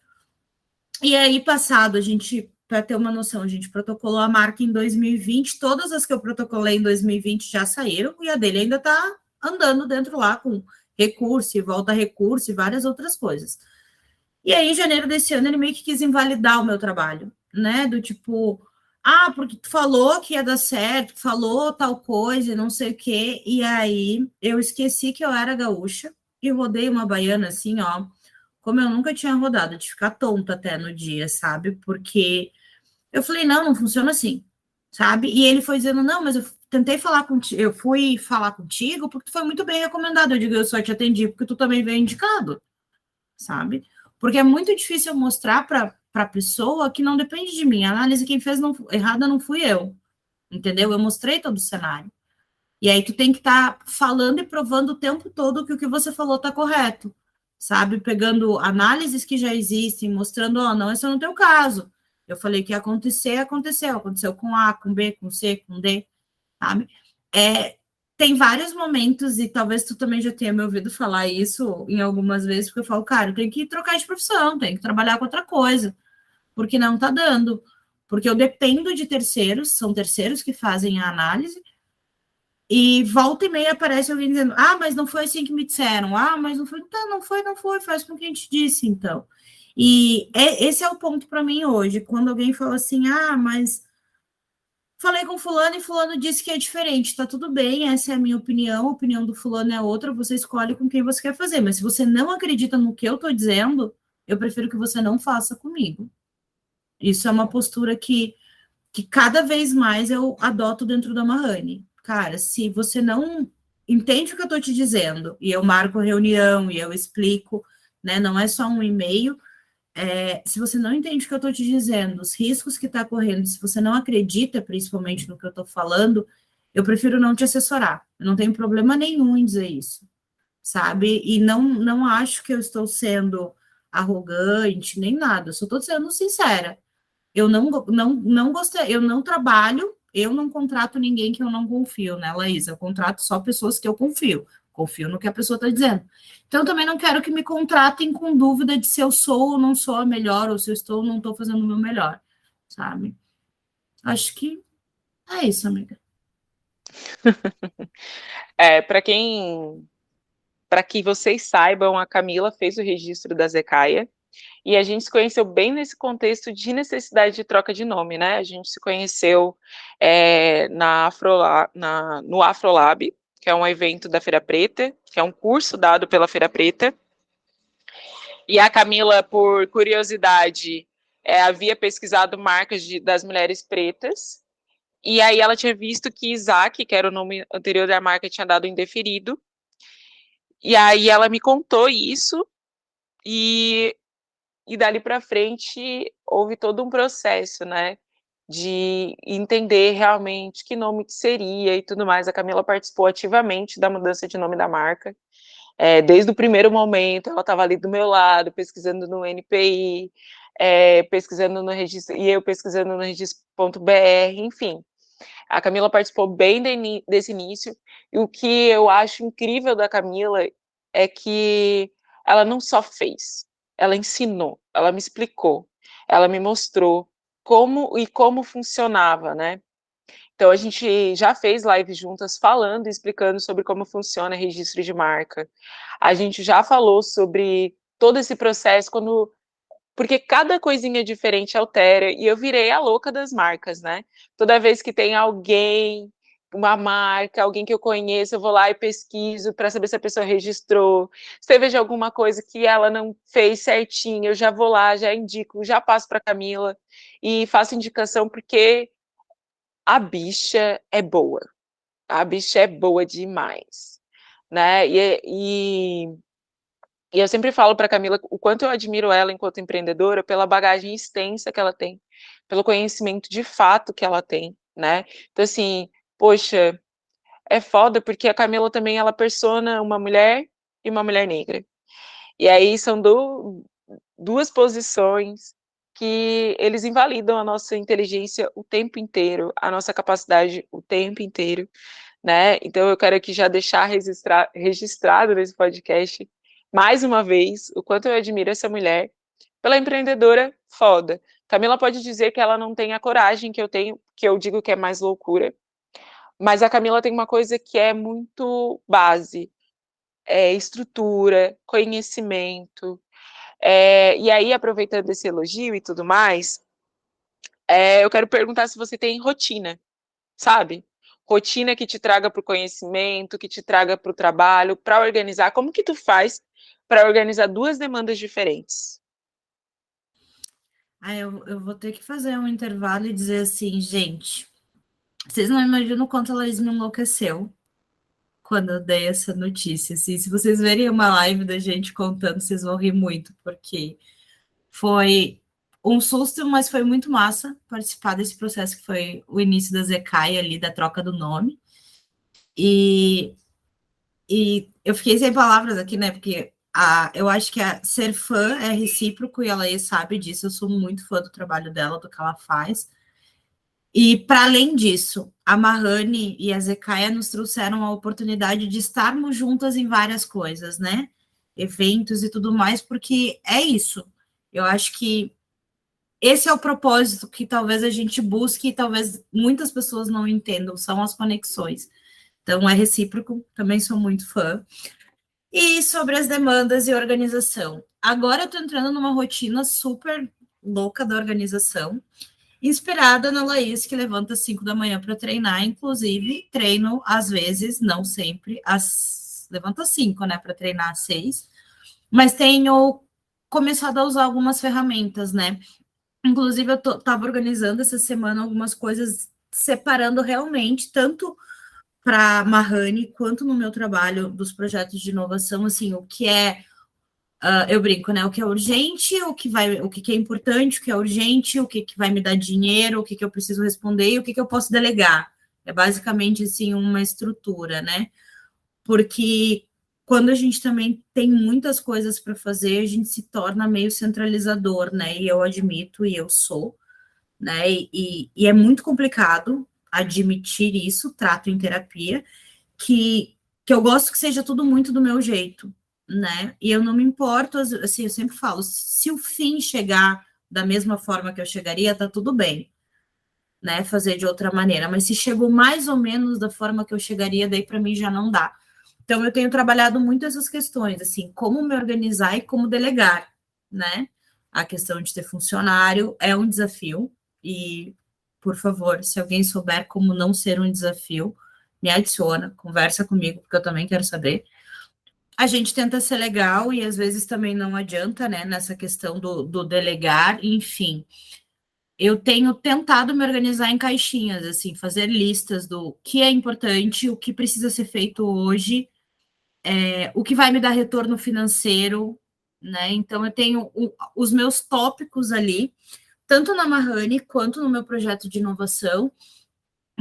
E aí, passado, a gente, para ter uma noção, a gente protocolou a marca em 2020, todas as que eu protocolei em 2020 já saíram, e a dele ainda está andando dentro lá com recurso e volta a recurso e várias outras coisas. E aí, em janeiro desse ano, ele meio que quis invalidar o meu trabalho, né? Do tipo, porque tu falou que ia dar certo, tu falou tal coisa, não sei o quê. E aí, eu esqueci que eu era gaúcha e rodei uma baiana assim, ó, como eu nunca tinha rodado, de ficar tonta até no dia, sabe? Porque eu falei, não, não funciona assim, sabe? E ele foi dizendo, não, mas eu tentei falar contigo, eu fui falar contigo porque tu foi muito bem recomendado. Eu digo, eu só te atendi porque tu também veio indicado, sabe? Porque é muito difícil eu mostrar para a pessoa que não depende de mim. A análise quem fez errada não fui eu, entendeu? Eu mostrei todo o cenário. E aí tu tem que estar falando e provando o tempo todo que o que você falou está correto, sabe? Pegando análises que já existem, mostrando, ó, não, esse é no teu caso. Eu falei que ia acontecer, aconteceu com A, com B, com C, com D, sabe? Tem vários momentos, e talvez tu também já tenha me ouvido falar isso em algumas vezes, porque eu falo, cara, eu tenho que trocar de profissão, tenho que trabalhar com outra coisa, porque não tá dando. Porque eu dependo de terceiros, são terceiros que fazem a análise, e volta e meia aparece alguém dizendo, mas não foi assim que me disseram, mas não foi, tá, não foi, faz com o que a gente disse, então. E esse é o ponto para mim hoje, quando alguém fala assim, mas falei com fulano e fulano disse que é diferente. Tá tudo bem, essa é a minha opinião, a opinião do fulano é outra, você escolhe com quem você quer fazer. Mas se você não acredita no que eu tô dizendo, eu prefiro que você não faça comigo. Isso é uma postura que cada vez mais eu adoto dentro da Mahani. Cara, se você não entende o que eu estou te dizendo, e eu marco reunião e eu explico, né? Não é só um e-mail. Se você não entende o que eu estou te dizendo, os riscos que está correndo, se você não acredita, principalmente no que eu estou falando, eu prefiro não te assessorar. Eu não tenho problema nenhum em dizer isso, sabe? E não acho que eu estou sendo arrogante nem nada, eu só estou sendo sincera. Eu não gostei, eu não trabalho, eu não contrato ninguém que eu não confio, né, Laís? Eu contrato só pessoas que eu confio. Confio no que a pessoa está dizendo. Então, também não quero que me contratem com dúvida de se eu sou ou não sou a melhor, ou se eu estou ou não estou fazendo o meu melhor, sabe? Acho que é isso, amiga. Para que vocês saibam, a Camila fez o registro da Zecaia e a gente se conheceu bem nesse contexto de necessidade de troca de nome, né? A gente se conheceu no Afrolab, que é um evento da Feira Preta, que é um curso dado pela Feira Preta. E a Camila, por curiosidade, havia pesquisado marcas das mulheres pretas. E aí ela tinha visto que Isaac, que era o nome anterior da marca, tinha dado indeferido. E aí ela me contou isso e dali para frente houve todo um processo, né, de entender realmente que nome que seria e tudo mais. A Camila participou ativamente da mudança de nome da marca. Desde o primeiro momento, ela estava ali do meu lado, pesquisando no NPI, pesquisando no registro, e eu pesquisando no registro.br, enfim. A Camila participou bem desse início, e o que eu acho incrível da Camila é que ela não só fez, ela ensinou, ela me explicou, ela me mostrou como funcionava, né? Então a gente já fez live juntas falando e explicando sobre como funciona registro de marca. A gente já falou sobre todo esse processo porque cada coisinha diferente altera, e eu virei a louca das marcas, né? Toda vez que tem alguém, uma marca, alguém que eu conheço, eu vou lá e pesquiso para saber se a pessoa registrou. Se eu vejo alguma coisa que ela não fez certinho, eu já vou lá, já indico, já passo para Camila e faço indicação porque a bicha é boa. A bicha é boa demais, né? E eu sempre falo para Camila o quanto eu admiro ela enquanto empreendedora pela bagagem extensa que ela tem, pelo conhecimento de fato que ela tem, né? Então, assim, poxa, é foda porque a Camila também, ela persona uma mulher e uma mulher negra. E aí são duas posições que eles invalidam a nossa inteligência o tempo inteiro, a nossa capacidade o tempo inteiro, né? Então eu quero aqui já deixar registrado nesse podcast, mais uma vez, o quanto eu admiro essa mulher pela empreendedora foda. Camila pode dizer que ela não tem a coragem que eu tenho, que eu digo que é mais loucura, mas a Camila tem uma coisa que é muito base, estrutura, conhecimento, e aí, aproveitando esse elogio e tudo mais, eu quero perguntar se você tem rotina, sabe? Rotina que te traga para o conhecimento, que te traga para o trabalho, para organizar. Como que tu faz para organizar duas demandas diferentes? Eu vou ter que fazer um intervalo e dizer assim, gente, vocês não imaginam o quanto a Laís me enlouqueceu quando eu dei essa notícia. Assim, se vocês verem uma live da gente contando, vocês vão rir muito, porque foi um susto, mas foi muito massa participar desse processo que foi o início da Zecaia ali, da troca do nome. E, e eu fiquei sem palavras aqui, né? Porque eu acho que ser fã é recíproco e a Laís sabe disso. Eu sou muito fã do trabalho dela, do que ela faz. E, para além disso, a Mahani e a Zecaia nos trouxeram a oportunidade de estarmos juntas em várias coisas, né? Eventos e tudo mais, porque é isso. Eu acho que esse é o propósito que talvez a gente busque e talvez muitas pessoas não entendam, são as conexões. Então, é recíproco, também sou muito fã. E sobre as demandas e organização. Agora eu estou entrando numa rotina super louca da organização. inspirada na Laís, que levanta às 5 da manhã para treinar, inclusive treino às vezes, não sempre, levanta às 5, né, para treinar às 6, mas tenho começado a usar algumas ferramentas, né? Inclusive, eu estava organizando essa semana algumas coisas, separando realmente, tanto para a Mahani quanto no meu trabalho dos projetos de inovação, assim, o que é, eu brinco, né? O que é urgente, o que é importante, o que é urgente, o que vai me dar dinheiro, o que eu preciso responder e o que eu posso delegar. É basicamente assim uma estrutura, né? Porque quando a gente também tem muitas coisas para fazer, a gente se torna meio centralizador, né? E eu admito, e eu sou, né? E é muito complicado admitir isso, trato em terapia, que eu gosto que seja tudo muito do meu jeito, né? E eu não me importo, assim, eu sempre falo, se o fim chegar da mesma forma que eu chegaria, tá tudo bem, né? Fazer de outra maneira, mas se chegou mais ou menos da forma que eu chegaria, daí para mim já não dá. Então eu tenho trabalhado muito essas questões, assim, como me organizar e como delegar, né? A questão de ter funcionário é um desafio e, por favor, se alguém souber como não ser um desafio, me adiciona, conversa comigo, porque eu também quero saber. A gente tenta ser legal e às vezes também não adianta, né? Nessa questão do delegar, enfim. Eu tenho tentado me organizar em caixinhas, assim, fazer listas do que é importante, o que precisa ser feito hoje, o que vai me dar retorno financeiro, né? Então, eu tenho os meus tópicos ali, tanto na Mahani quanto no meu projeto de inovação,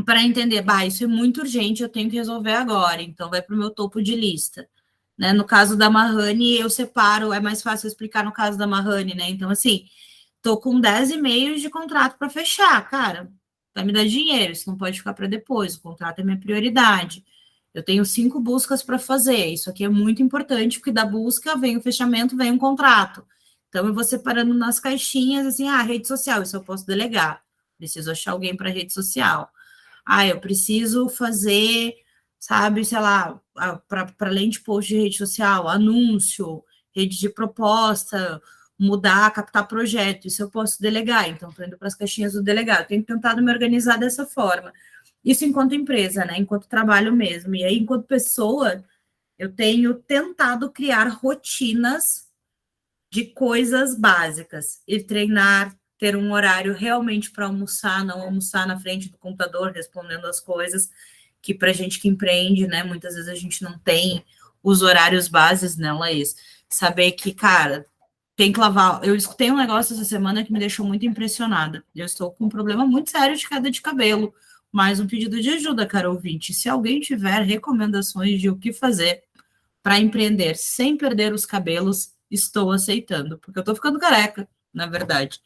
para entender, bah, isso é muito urgente, eu tenho que resolver agora, então vai para o meu topo de lista. Né? No caso da Mahani, eu separo, é mais fácil explicar no caso da Mahani, né? Então, assim, tô com 10 e-mails de contrato para fechar, cara, vai me dar dinheiro, isso não pode ficar para depois, o contrato é minha prioridade. Eu tenho 5 buscas para fazer, isso aqui é muito importante, porque da busca vem o fechamento, vem um contrato. Então, eu vou separando nas caixinhas, assim, rede social, isso eu posso delegar, preciso achar alguém para rede social. Eu preciso fazer, sabe, sei lá, para além de post de rede social, anúncio, rede de proposta, mudar, captar projeto, isso eu posso delegar, então estou indo para as caixinhas do delegado, tenho tentado me organizar dessa forma. Isso enquanto empresa, né, enquanto trabalho mesmo, e aí enquanto pessoa, eu tenho tentado criar rotinas de coisas básicas, ir treinar, ter um horário realmente para almoçar, não almoçar na frente do computador respondendo as coisas, que para gente que empreende, né, muitas vezes a gente não tem os horários bases, né, Laís? Saber que, cara, tem que lavar. Eu escutei um negócio essa semana que me deixou muito impressionada. Eu estou com um problema muito sério de queda de cabelo. Mais um pedido de ajuda, cara ouvinte. Se alguém tiver recomendações de o que fazer para empreender sem perder os cabelos, estou aceitando, porque eu estou ficando careca, na verdade.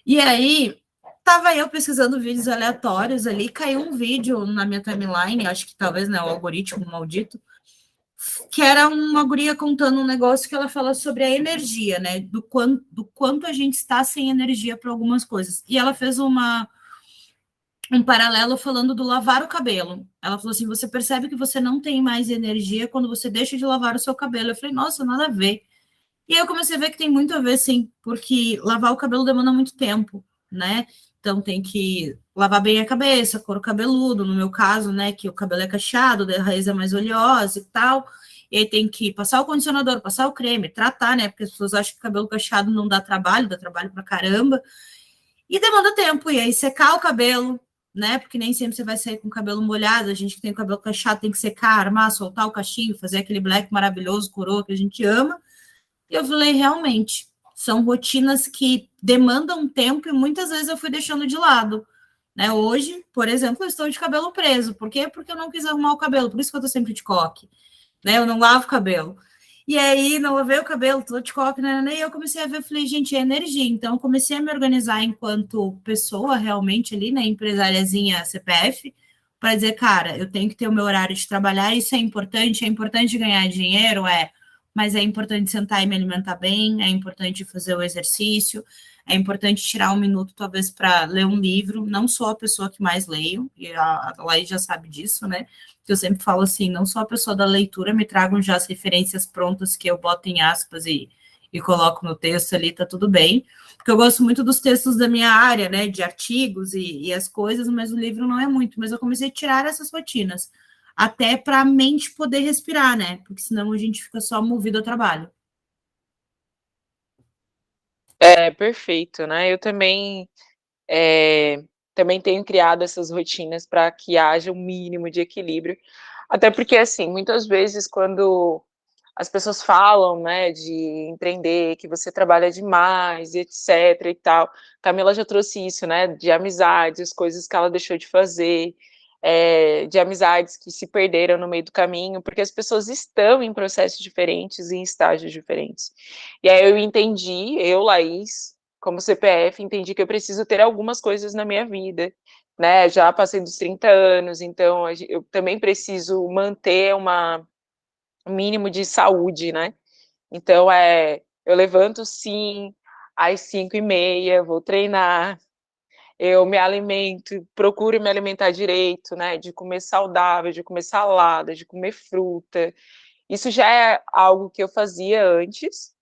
E aí, tava eu pesquisando vídeos aleatórios ali, caiu um vídeo na minha timeline, acho que talvez, né, o algoritmo maldito, que era uma guria contando um negócio que ela fala sobre a energia, né, do quanto a gente está sem energia para algumas coisas. E ela fez um paralelo falando do lavar o cabelo. Ela falou assim: você percebe que você não tem mais energia quando você deixa de lavar o seu cabelo. Eu falei, nossa, nada a ver. E aí eu comecei a ver que tem muito a ver, sim, porque lavar o cabelo demanda muito tempo, né? Então tem que lavar bem a cabeça, couro cabeludo, no meu caso, né, que o cabelo é cacheado, a raiz é mais oleosa e tal. E aí tem que passar o condicionador, passar o creme, tratar, né? Porque as pessoas acham que o cabelo cacheado não dá trabalho pra caramba. E demanda tempo, e aí secar o cabelo, né? Porque nem sempre você vai sair com o cabelo molhado. A gente que tem o cabelo cacheado tem que secar, armar, soltar o cachinho, fazer aquele black maravilhoso, coroa que a gente ama. E eu falei, realmente, são rotinas que demandam tempo e muitas vezes eu fui deixando de lado. Né? Hoje, por exemplo, eu estou de cabelo preso. Por quê? Porque eu não quis arrumar o cabelo, por isso que eu estou sempre de coque. Né? Eu não lavo o cabelo. E aí, não lavei o cabelo, tô de coque, né? E eu comecei a ver, falei, gente, é energia. Então, eu comecei a me organizar enquanto pessoa, realmente, ali, né? Empresariazinha CPF, para dizer, cara, eu tenho que ter o meu horário de trabalhar, isso é importante ganhar dinheiro, mas é importante sentar e me alimentar bem, é importante fazer o exercício, é importante tirar um minuto, talvez, para ler um livro. Não sou a pessoa que mais leio, e a Laís já sabe disso, né? Que eu sempre falo assim, não sou a pessoa da leitura, me tragam já as referências prontas que eu boto em aspas e e coloco no texto ali, tá tudo bem. Porque eu gosto muito dos textos da minha área, né, de artigos e as coisas, mas o livro não é muito. Mas eu comecei a tirar essas rotinas, até para a mente poder respirar, né? Porque senão a gente fica só movido ao trabalho. É perfeito, né? Eu também, também tenho criado essas rotinas para que haja um mínimo de equilíbrio. Até porque, assim, muitas vezes quando as pessoas falam, né, de empreender, que você trabalha demais, etc e tal. Camila já trouxe isso, né, de amizades, coisas que ela deixou de fazer, de amizades que se perderam no meio do caminho, porque as pessoas estão em processos diferentes e em estágios diferentes. E aí eu entendi, eu, Laís, como CPF, entendi que eu preciso ter algumas coisas na minha vida, né, já passei dos 30 anos, então eu também preciso manter um mínimo de saúde, né? Então, eu levanto sim às 5h30, vou treinar, eu me alimento, procuro me alimentar direito, né? De comer saudável, de comer salada, de comer fruta. Isso já é algo que eu fazia antes,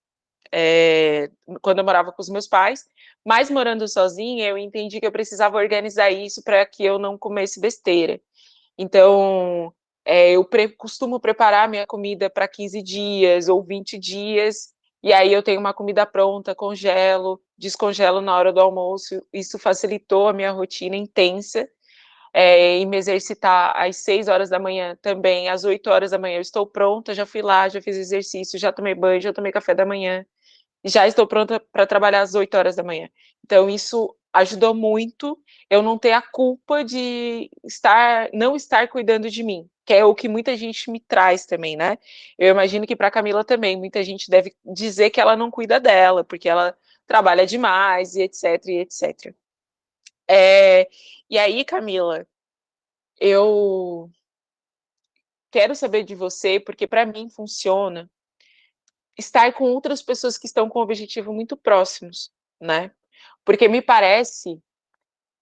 quando eu morava com os meus pais, mas morando sozinha, eu entendi que eu precisava organizar isso para que eu não comesse besteira. Então, eu costumo preparar minha comida para 15 dias ou 20 dias, e aí eu tenho uma comida pronta, congelo, descongelo na hora do almoço. Isso facilitou a minha rotina intensa, e me exercitar às 6 horas da manhã também, às 8 horas da manhã eu estou pronta, já fui lá, já fiz exercício, já tomei banho, já tomei café da manhã, já estou pronta para trabalhar às 8 horas da manhã. Então, isso ajudou muito eu não ter a culpa de não estar cuidando de mim, que é o que muita gente me traz também, né? Eu imagino que para a Camila também, muita gente deve dizer que ela não cuida dela, porque ela trabalha demais, e etc, e etc. E aí, Camila, eu quero saber de você, porque para mim funciona estar com outras pessoas que estão com um objetivo muito próximos, né? Porque me parece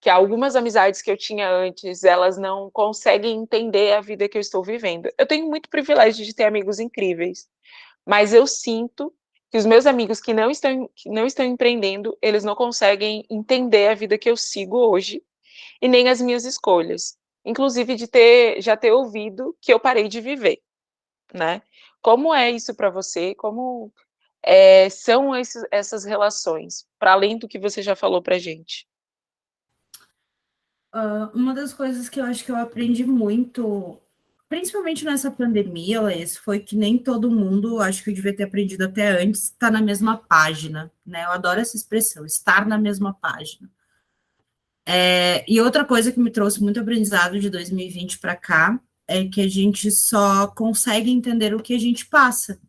que algumas amizades que eu tinha antes, elas não conseguem entender a vida que eu estou vivendo. Eu tenho muito privilégio de ter amigos incríveis, mas eu sinto que os meus amigos que não estão empreendendo, eles não conseguem entender a vida que eu sigo hoje e nem as minhas escolhas. Inclusive de já ter ouvido que eu parei de viver, né? Como é isso para você? Como são essas relações, para além do que você já falou para gente? Uma das coisas que eu acho que eu aprendi muito, principalmente nessa pandemia, Laís, foi que nem todo mundo, acho que eu devia ter aprendido até antes, está na mesma página, né? Eu adoro essa expressão, estar na mesma página. E outra coisa que me trouxe muito aprendizado de 2020 para cá é que a gente só consegue entender o que a gente passa,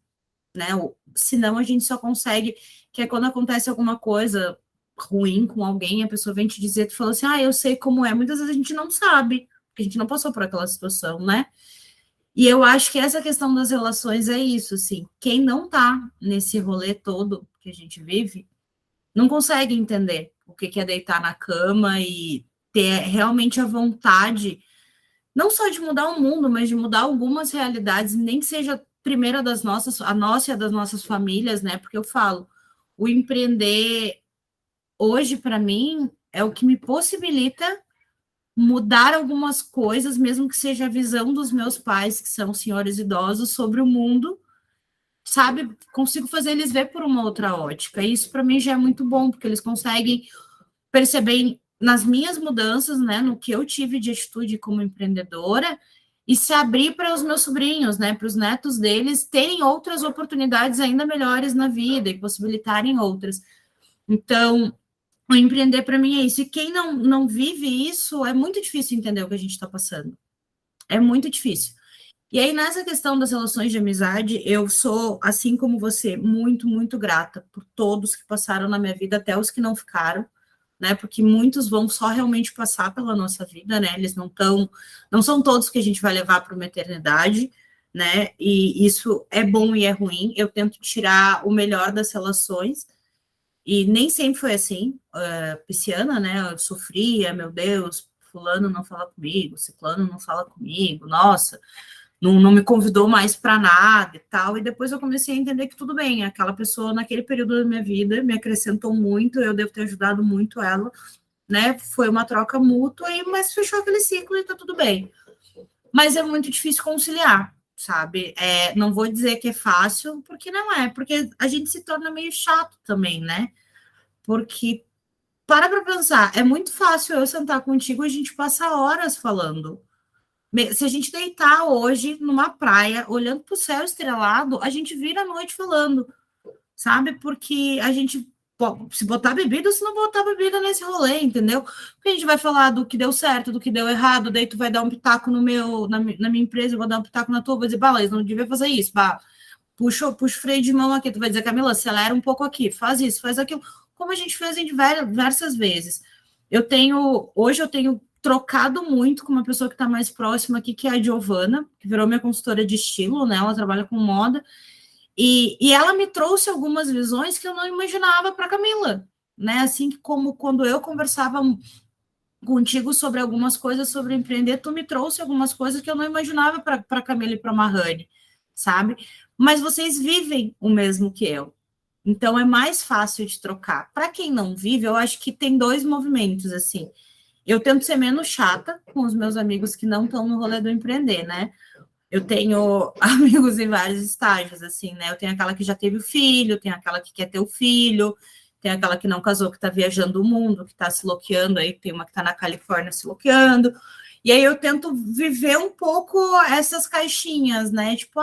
né? Senão a gente só consegue, que é quando acontece alguma coisa ruim com alguém, a pessoa vem te dizer, tu fala assim, eu sei como é. Muitas vezes a gente não sabe, porque a gente não passou por aquela situação, né? E eu acho que essa questão das relações é isso, assim, quem não tá nesse rolê todo que a gente vive, não consegue entender o que é deitar na cama e ter realmente a vontade não só de mudar o mundo, mas de mudar algumas realidades, nem que seja a primeira das nossas, a nossa e a das nossas famílias, né? Porque eu falo, o empreender hoje, para mim, é o que me possibilita mudar algumas coisas, mesmo que seja a visão dos meus pais, que são senhores idosos, sobre o mundo, sabe? Consigo fazer eles ver por uma outra ótica. E isso, para mim, já é muito bom, porque eles conseguem perceber nas minhas mudanças, né, no que eu tive de atitude como empreendedora, e se abrir para os meus sobrinhos, né, para os netos deles terem outras oportunidades ainda melhores na vida e possibilitarem outras. Então, o empreender para mim é isso. E quem não vive isso, é muito difícil entender o que a gente está passando. É muito difícil. E aí, nessa questão das relações de amizade, eu sou, assim como você, muito, muito grata por todos que passaram na minha vida, até os que não ficaram, né? Porque muitos vão só realmente passar pela nossa vida, né? Eles não são todos que a gente vai levar para uma eternidade, né? E isso é bom e é ruim. Eu tento tirar o melhor das relações, e nem sempre foi assim. Pisciana, né? Eu sofria, meu Deus, fulano não fala comigo, ciclano não fala comigo, nossa, não me convidou mais para nada e tal, e depois eu comecei a entender que tudo bem, aquela pessoa naquele período da minha vida me acrescentou muito, eu devo ter ajudado muito ela, né, foi uma troca mútua, mas fechou aquele ciclo e tá tudo bem. Mas é muito difícil conciliar, sabe? Não vou dizer que é fácil, porque não é, porque a gente se torna meio chato também, né? Porque, para pensar, é muito fácil eu sentar contigo e a gente passar horas falando. Se a gente deitar hoje numa praia, olhando para o céu estrelado, a gente vira a noite falando, sabe? Porque a gente, se botar bebida, se não botar bebida nesse rolê, entendeu? Porque a gente vai falar do que deu certo, do que deu errado, daí tu vai dar um pitaco na minha empresa, eu vou dar um pitaco na tua, vou dizer, Bala, não devia fazer isso, bah, puxa o freio de mão aqui, tu vai dizer, Camila, acelera um pouco aqui, faz isso, faz aquilo, como a gente fez em diversas vezes. Hoje eu tenho trocado muito com uma pessoa que está mais próxima aqui, que é a Giovana, que virou minha consultora de estilo, né? Ela trabalha com moda, e ela me trouxe algumas visões que eu não imaginava para Camila, né? Assim como quando eu conversava contigo sobre algumas coisas sobre empreender, tu me trouxe algumas coisas que eu não imaginava para Camila e para Marrane, sabe? Mas vocês vivem o mesmo que eu. Então é mais fácil de trocar. Para quem não vive, eu acho que tem dois movimentos assim. Eu tento ser menos chata com os meus amigos que não estão no rolê do empreender, né? Eu tenho amigos em vários estágios, assim, né? Eu tenho aquela que já teve o filho, tenho aquela que quer ter o filho, tem aquela que não casou, que está viajando o mundo, que está se loqueando, aí tem uma que está na Califórnia se loqueando. E aí eu tento viver um pouco essas caixinhas, né? Tipo,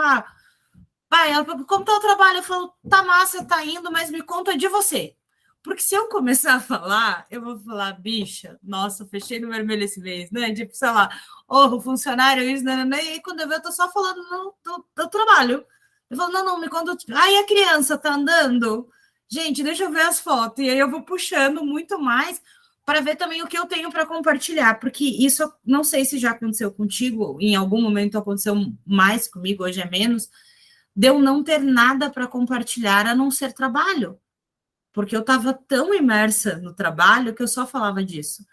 pai, como tá o trabalho? Eu falo, tá massa, tá indo, mas me conta de você. Porque se eu começar a falar, eu vou falar, bicha, nossa, fechei no vermelho esse mês, né? Tipo, sei lá, o funcionário, isso, né? E aí, quando eu vejo, eu tô só falando do trabalho. Eu falo, não, me conta. Aí a criança tá andando. Gente, deixa eu ver as fotos. E aí eu vou puxando muito mais para ver também o que eu tenho para compartilhar, porque isso, não sei se já aconteceu contigo, em algum momento aconteceu mais comigo, hoje é menos, de eu não ter nada para compartilhar a não ser trabalho, porque eu estava tão imersa no trabalho que eu só falava disso.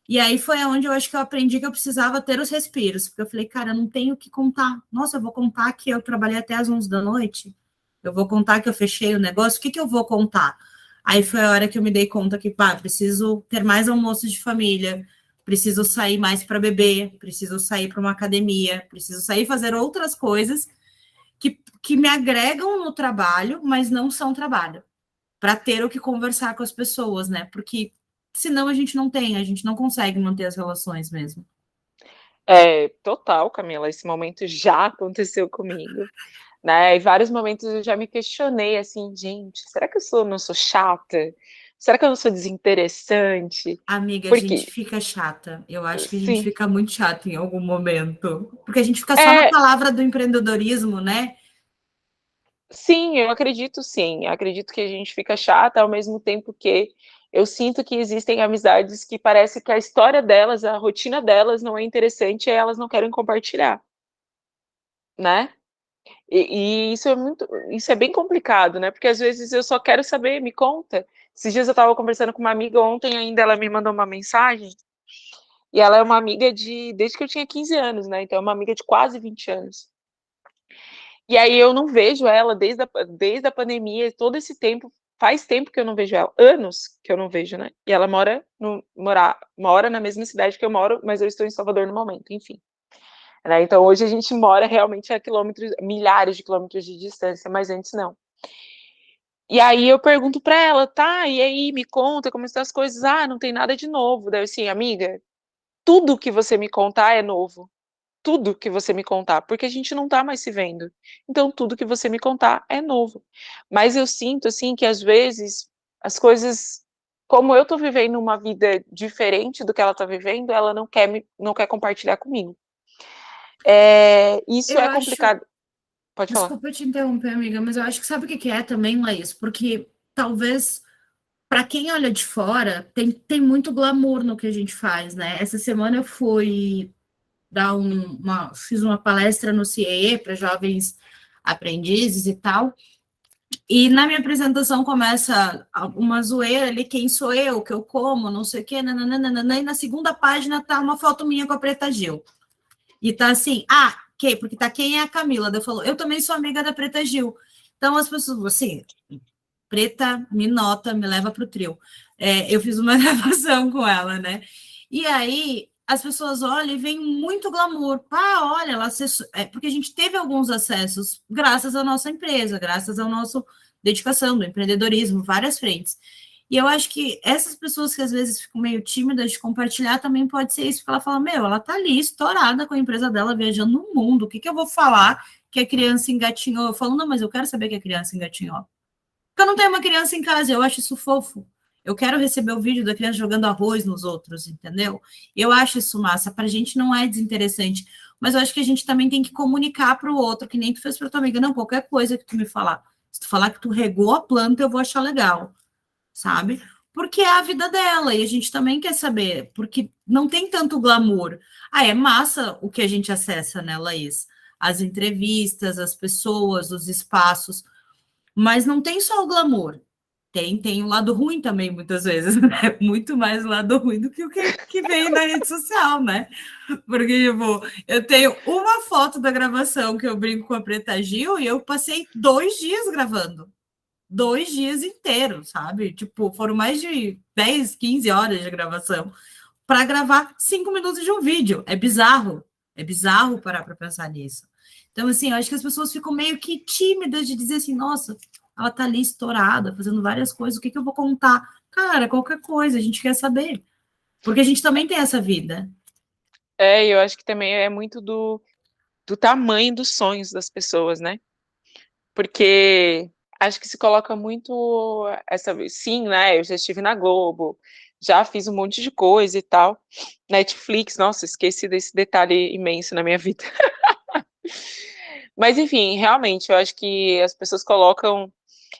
E aí foi onde eu acho que eu aprendi que eu precisava ter os respiros, porque eu falei, cara, eu não tenho o que contar. Nossa, eu vou contar que eu trabalhei até às 11 da noite? Eu vou contar que eu fechei o negócio? O que eu vou contar? Aí foi a hora que eu me dei conta que, pá, preciso ter mais almoços de família, preciso sair mais para beber, preciso sair para uma academia, preciso sair fazer outras coisas que me agregam no trabalho, mas não são trabalho, para ter o que conversar com as pessoas, né? Porque senão a gente não consegue manter as relações mesmo. Total, Camila, esse momento já aconteceu comigo, né? Em vários momentos eu já me questionei assim, gente, será que não sou chata? Será que eu não sou desinteressante? Amiga, a gente Porque, fica chata. Eu acho que a gente sim, fica muito chata em algum momento. Porque a gente fica só na palavra do empreendedorismo, né? sim, eu acredito sim. Eu acredito que a gente fica chata ao mesmo tempo que eu sinto que existem amizades que parece que a história delas, a rotina delas não é interessante e elas não querem compartilhar, né? E isso é bem complicado, né? Porque às vezes eu só quero saber, me conta. Esses dias eu estava conversando com uma amiga ontem ainda, ela me mandou uma mensagem, e ela é uma amiga desde que eu tinha 15 anos, né? Então é uma amiga de quase 20 anos. E aí eu não vejo ela desde a pandemia, todo esse tempo, faz tempo que eu não vejo ela, anos que eu não vejo, né? E ela mora na mesma cidade que eu moro, mas eu estou em Salvador no momento, enfim. Né? Então hoje a gente mora realmente a quilômetros, milhares de quilômetros de distância, mas antes não. E aí eu pergunto para ela, tá, e aí, me conta como estão as coisas. Ah, não tem nada de novo. Daí assim, amiga, tudo que você me contar é novo. Tudo que você me contar, porque a gente não tá mais se vendo. Então tudo que você me contar é novo. Mas eu sinto assim que às vezes as coisas, como eu tô vivendo uma vida diferente do que ela tá vivendo, ela não quer compartilhar comigo. Isso Eu é acho. complicado. Pode falar. Desculpa te interromper, amiga, mas eu acho que sabe o que é também, Laís? Porque talvez para quem olha de fora, tem muito glamour no que a gente faz, né? Essa semana eu fui fiz uma palestra no CIE para jovens aprendizes e tal. E na minha apresentação começa uma zoeira ali, quem sou eu, o que eu como, não sei o quê, nananana, e na segunda página tá uma foto minha com a Preta Gil. E tá assim, Porque tá quem é a Camila? Daí eu falo, eu também sou amiga da Preta Gil. Então as pessoas, assim, Preta me nota, me leva pro trio. Eu fiz uma gravação com ela, né? E aí as pessoas olham e veem muito glamour. Pá, olha, ela porque a gente teve alguns acessos graças à nossa empresa, graças ao nosso dedicação, do empreendedorismo, várias frentes. E eu acho que essas pessoas que às vezes ficam meio tímidas de compartilhar também pode ser isso, porque ela fala, meu, ela tá ali estourada com a empresa dela, viajando no mundo, o que eu vou falar que a criança engatinhou? Eu falo, não, mas eu quero saber que a criança engatinhou. Porque eu não tenho uma criança em casa, eu acho isso fofo. Eu quero receber o vídeo da criança jogando arroz nos outros, entendeu? Eu acho isso massa. Pra gente não é desinteressante, mas eu acho que a gente também tem que comunicar para o outro, que nem tu fez para tua amiga. Não, qualquer coisa que tu me falar. Se tu falar que tu regou a planta, eu vou achar legal, sabe? Porque é a vida dela e a gente também quer saber, porque não tem tanto glamour. É massa o que a gente acessa, né, Laís? As entrevistas, as pessoas, os espaços, mas não tem só o glamour. Tem o lado ruim também, muitas vezes, né? Muito mais o lado ruim do que o que vem na rede social, né? Porque, tipo, eu tenho uma foto da gravação que eu brinco com a Preta Gil e eu passei 2 dias gravando. 2 dias inteiros, sabe? Tipo, foram mais de 10, 15 horas de gravação para gravar 5 minutos de um vídeo. É bizarro. É bizarro parar para pensar nisso. Então, assim, eu acho que as pessoas ficam meio que tímidas de dizer assim, nossa, ela tá ali estourada, fazendo várias coisas, o que eu vou contar? Cara, qualquer coisa, a gente quer saber. Porque a gente também tem essa vida. Eu acho que também é muito do tamanho dos sonhos das pessoas, né? Porque acho que se coloca muito essa. Sim, né? Eu já estive na Globo, já fiz um monte de coisa e tal. Netflix, nossa, esqueci desse detalhe imenso na minha vida. Mas, enfim, realmente, eu acho que as pessoas colocam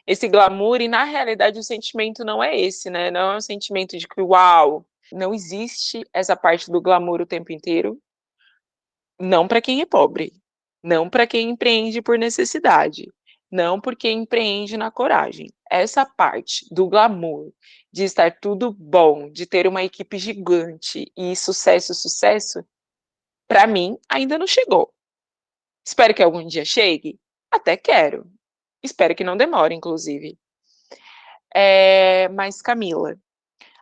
esse glamour e, na realidade, o sentimento não é esse, né? Não é um sentimento de que, uau, não existe essa parte do glamour o tempo inteiro. Não para quem é pobre, não para quem empreende por necessidade, não por quem empreende na coragem. Essa parte do glamour, de estar tudo bom, de ter uma equipe gigante e sucesso, sucesso, para mim ainda não chegou. Espero que algum dia chegue? Até quero. Espero que não demore, inclusive. Mas, Camila,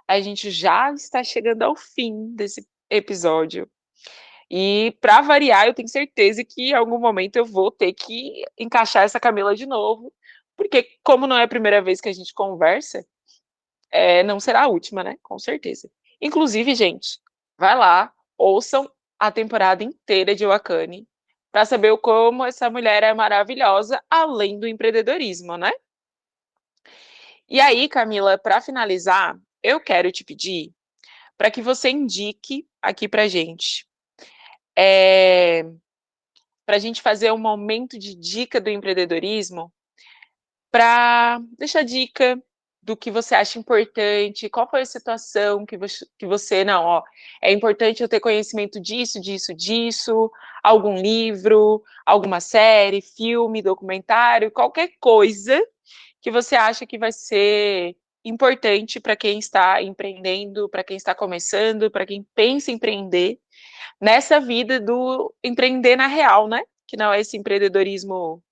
a gente já está chegando ao fim desse episódio. E para variar, eu tenho certeza que em algum momento eu vou ter que encaixar essa Camila de novo, porque como não é a primeira vez que a gente conversa, não será a última, né? Com certeza. Inclusive, gente, vai lá, ouçam a temporada inteira de Wakani para saber como essa mulher é maravilhosa, além do empreendedorismo, né? E aí, Camila, para finalizar, eu quero te pedir para que você indique aqui para gente. Para a gente fazer um momento de dica do empreendedorismo, para deixar dica do que você acha importante, qual foi a situação que você não, ó, é importante eu ter conhecimento disso, disso, disso, algum livro, alguma série, filme, documentário, qualquer coisa que você acha que vai ser importante para quem está empreendendo, para quem está começando, para quem pensa em empreender, nessa vida do empreender na real, né? Que não é esse empreendedorismo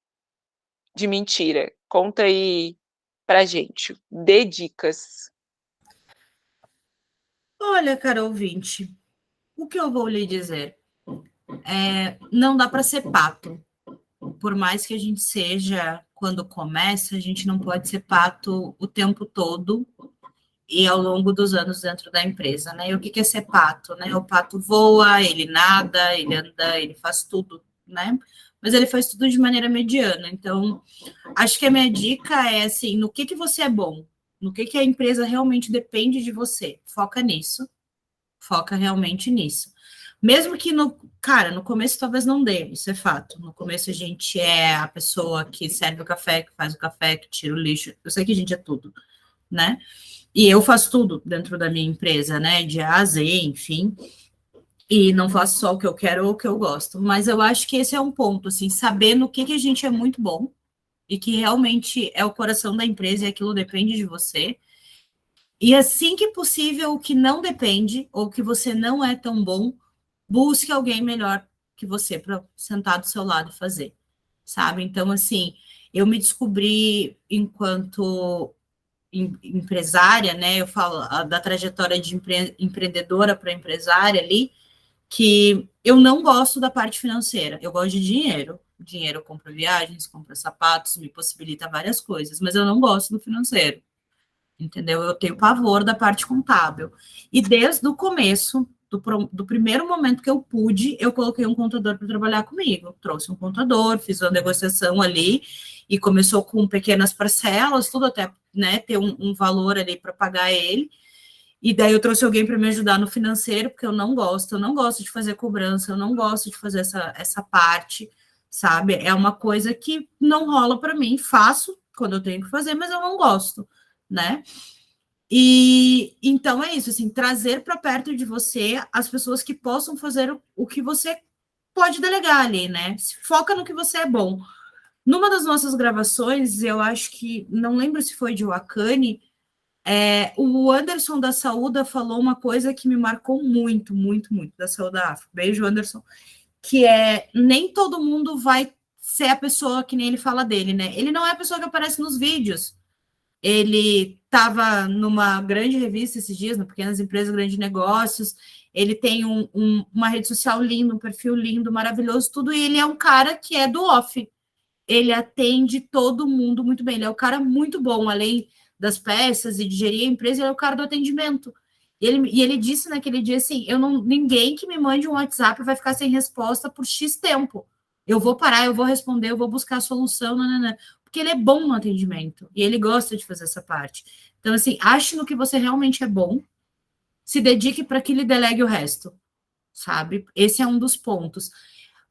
de mentira. Conta aí pra gente. Dê dicas. Olha, cara ouvinte, o que eu vou lhe dizer? Não dá para ser pato. Por mais que a gente seja, quando começa, a gente não pode ser pato o tempo todo e ao longo dos anos dentro da empresa, né? E o que é ser pato, né? O pato voa, ele nada, ele anda, ele faz tudo, né? Mas ele faz tudo de maneira mediana. Então, acho que a minha dica é assim, no que você é bom, no que a empresa realmente depende de você. Foca nisso, foca realmente nisso. Mesmo que no começo talvez não dê, isso é fato. No começo a gente é a pessoa que serve o café, que faz o café, que tira o lixo. Eu sei que a gente é tudo, né? E eu faço tudo dentro da minha empresa, né? De A a Z, enfim. E não faço só o que eu quero ou o que eu gosto. Mas eu acho que esse é um ponto, assim, saber no que a gente é muito bom e que realmente é o coração da empresa e aquilo depende de você. E assim que possível, o que não depende ou que você não é tão bom, busque alguém melhor que você para sentar do seu lado e fazer, sabe? Então, assim, eu me descobri enquanto empresária, né? Eu falo da trajetória de empreendedora para empresária ali, que eu não gosto da parte financeira, eu gosto de dinheiro. Dinheiro compra viagens, compra sapatos, me possibilita várias coisas, mas eu não gosto do financeiro, entendeu? Eu tenho pavor da parte contábil. E desde o começo, do primeiro momento que eu pude, eu coloquei um contador para trabalhar comigo. Trouxe um contador, fiz uma negociação ali, e começou com pequenas parcelas, tudo até, né, ter um valor ali para pagar ele. E daí eu trouxe alguém para me ajudar no financeiro, porque eu não gosto de fazer cobrança, eu não gosto de fazer essa parte, sabe? É uma coisa que não rola para mim, faço quando eu tenho que fazer, mas eu não gosto, né? E então é isso, assim, trazer para perto de você as pessoas que possam fazer o que você pode delegar ali, né? Foca no que você é bom. Numa das nossas gravações, eu acho que, não lembro se foi de Wakani, o Anderson da Saúda falou uma coisa que me marcou muito, muito, muito, da Saúda Afro. Beijo, Anderson. Que é, nem todo mundo vai ser a pessoa que nem ele fala dele, né? Ele não é a pessoa que aparece nos vídeos. Ele estava numa grande revista esses dias, no Pequenas Empresas, Grandes Negócios. Ele tem uma rede social linda, um perfil lindo, maravilhoso, tudo. E ele é um cara que é do off. Ele atende todo mundo muito bem. Ele é um cara muito bom, além das peças e de gerir a empresa, ele é o cara do atendimento. E ele disse naquele dia assim: ninguém que me mande um WhatsApp vai ficar sem resposta por X tempo. Eu vou parar, eu vou responder, eu vou buscar a solução, nanana. Porque ele é bom no atendimento e ele gosta de fazer essa parte. Então, assim, ache no que você realmente é bom, se dedique para que ele delegue o resto, sabe? Esse é um dos pontos.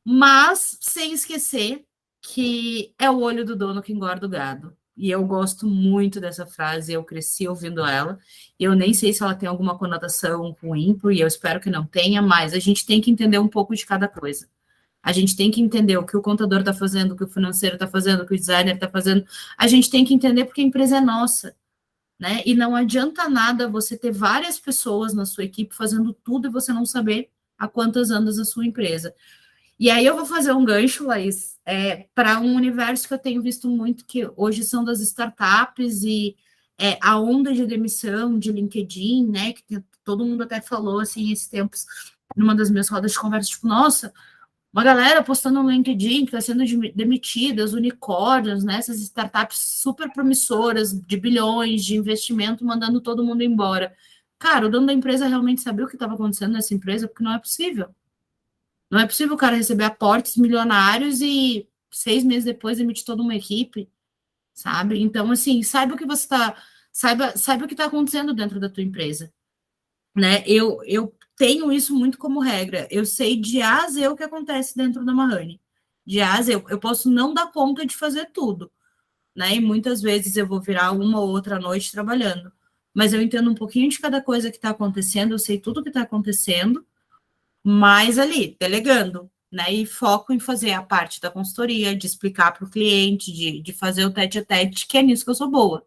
Mas sem esquecer que é o olho do dono que engorda o gado. E eu gosto muito dessa frase, eu cresci ouvindo ela. Eu nem sei se ela tem alguma conotação ruim, e eu espero que não tenha, mas a gente tem que entender um pouco de cada coisa. A gente tem que entender o que o contador está fazendo, o que o financeiro está fazendo, o que o designer está fazendo. A gente tem que entender porque a empresa é nossa, né? E não adianta nada você ter várias pessoas na sua equipe fazendo tudo e você não saber a quantas andas a sua empresa. E aí eu vou fazer um gancho, Laís, para um universo que eu tenho visto muito, que hoje são das startups e a onda de demissão de LinkedIn, né? Que todo mundo até falou assim, esses tempos, numa das minhas rodas de conversa, tipo, nossa, uma galera postando no LinkedIn que está sendo demitida, os unicórnios, né? Essas startups super promissoras, de bilhões de investimento, mandando todo mundo embora. Cara, o dono da empresa realmente sabia o que estava acontecendo nessa empresa, porque não é possível. Não é possível o cara receber aportes milionários e 6 meses depois demitir toda uma equipe, sabe? Então, assim, saiba o que você está. Saiba o que está acontecendo dentro da tua empresa, né? Eu tenho isso muito como regra. Eu sei de A a Z o que acontece dentro da Mahoney. De A a Z, eu posso não dar conta de fazer tudo, né? E muitas vezes eu vou virar uma ou outra noite trabalhando. Mas eu entendo um pouquinho de cada coisa que está acontecendo, eu sei tudo o que está acontecendo, mas ali, delegando, né? E foco em fazer a parte da consultoria, de explicar para o cliente, de fazer o tete a tete, que é nisso que eu sou boa,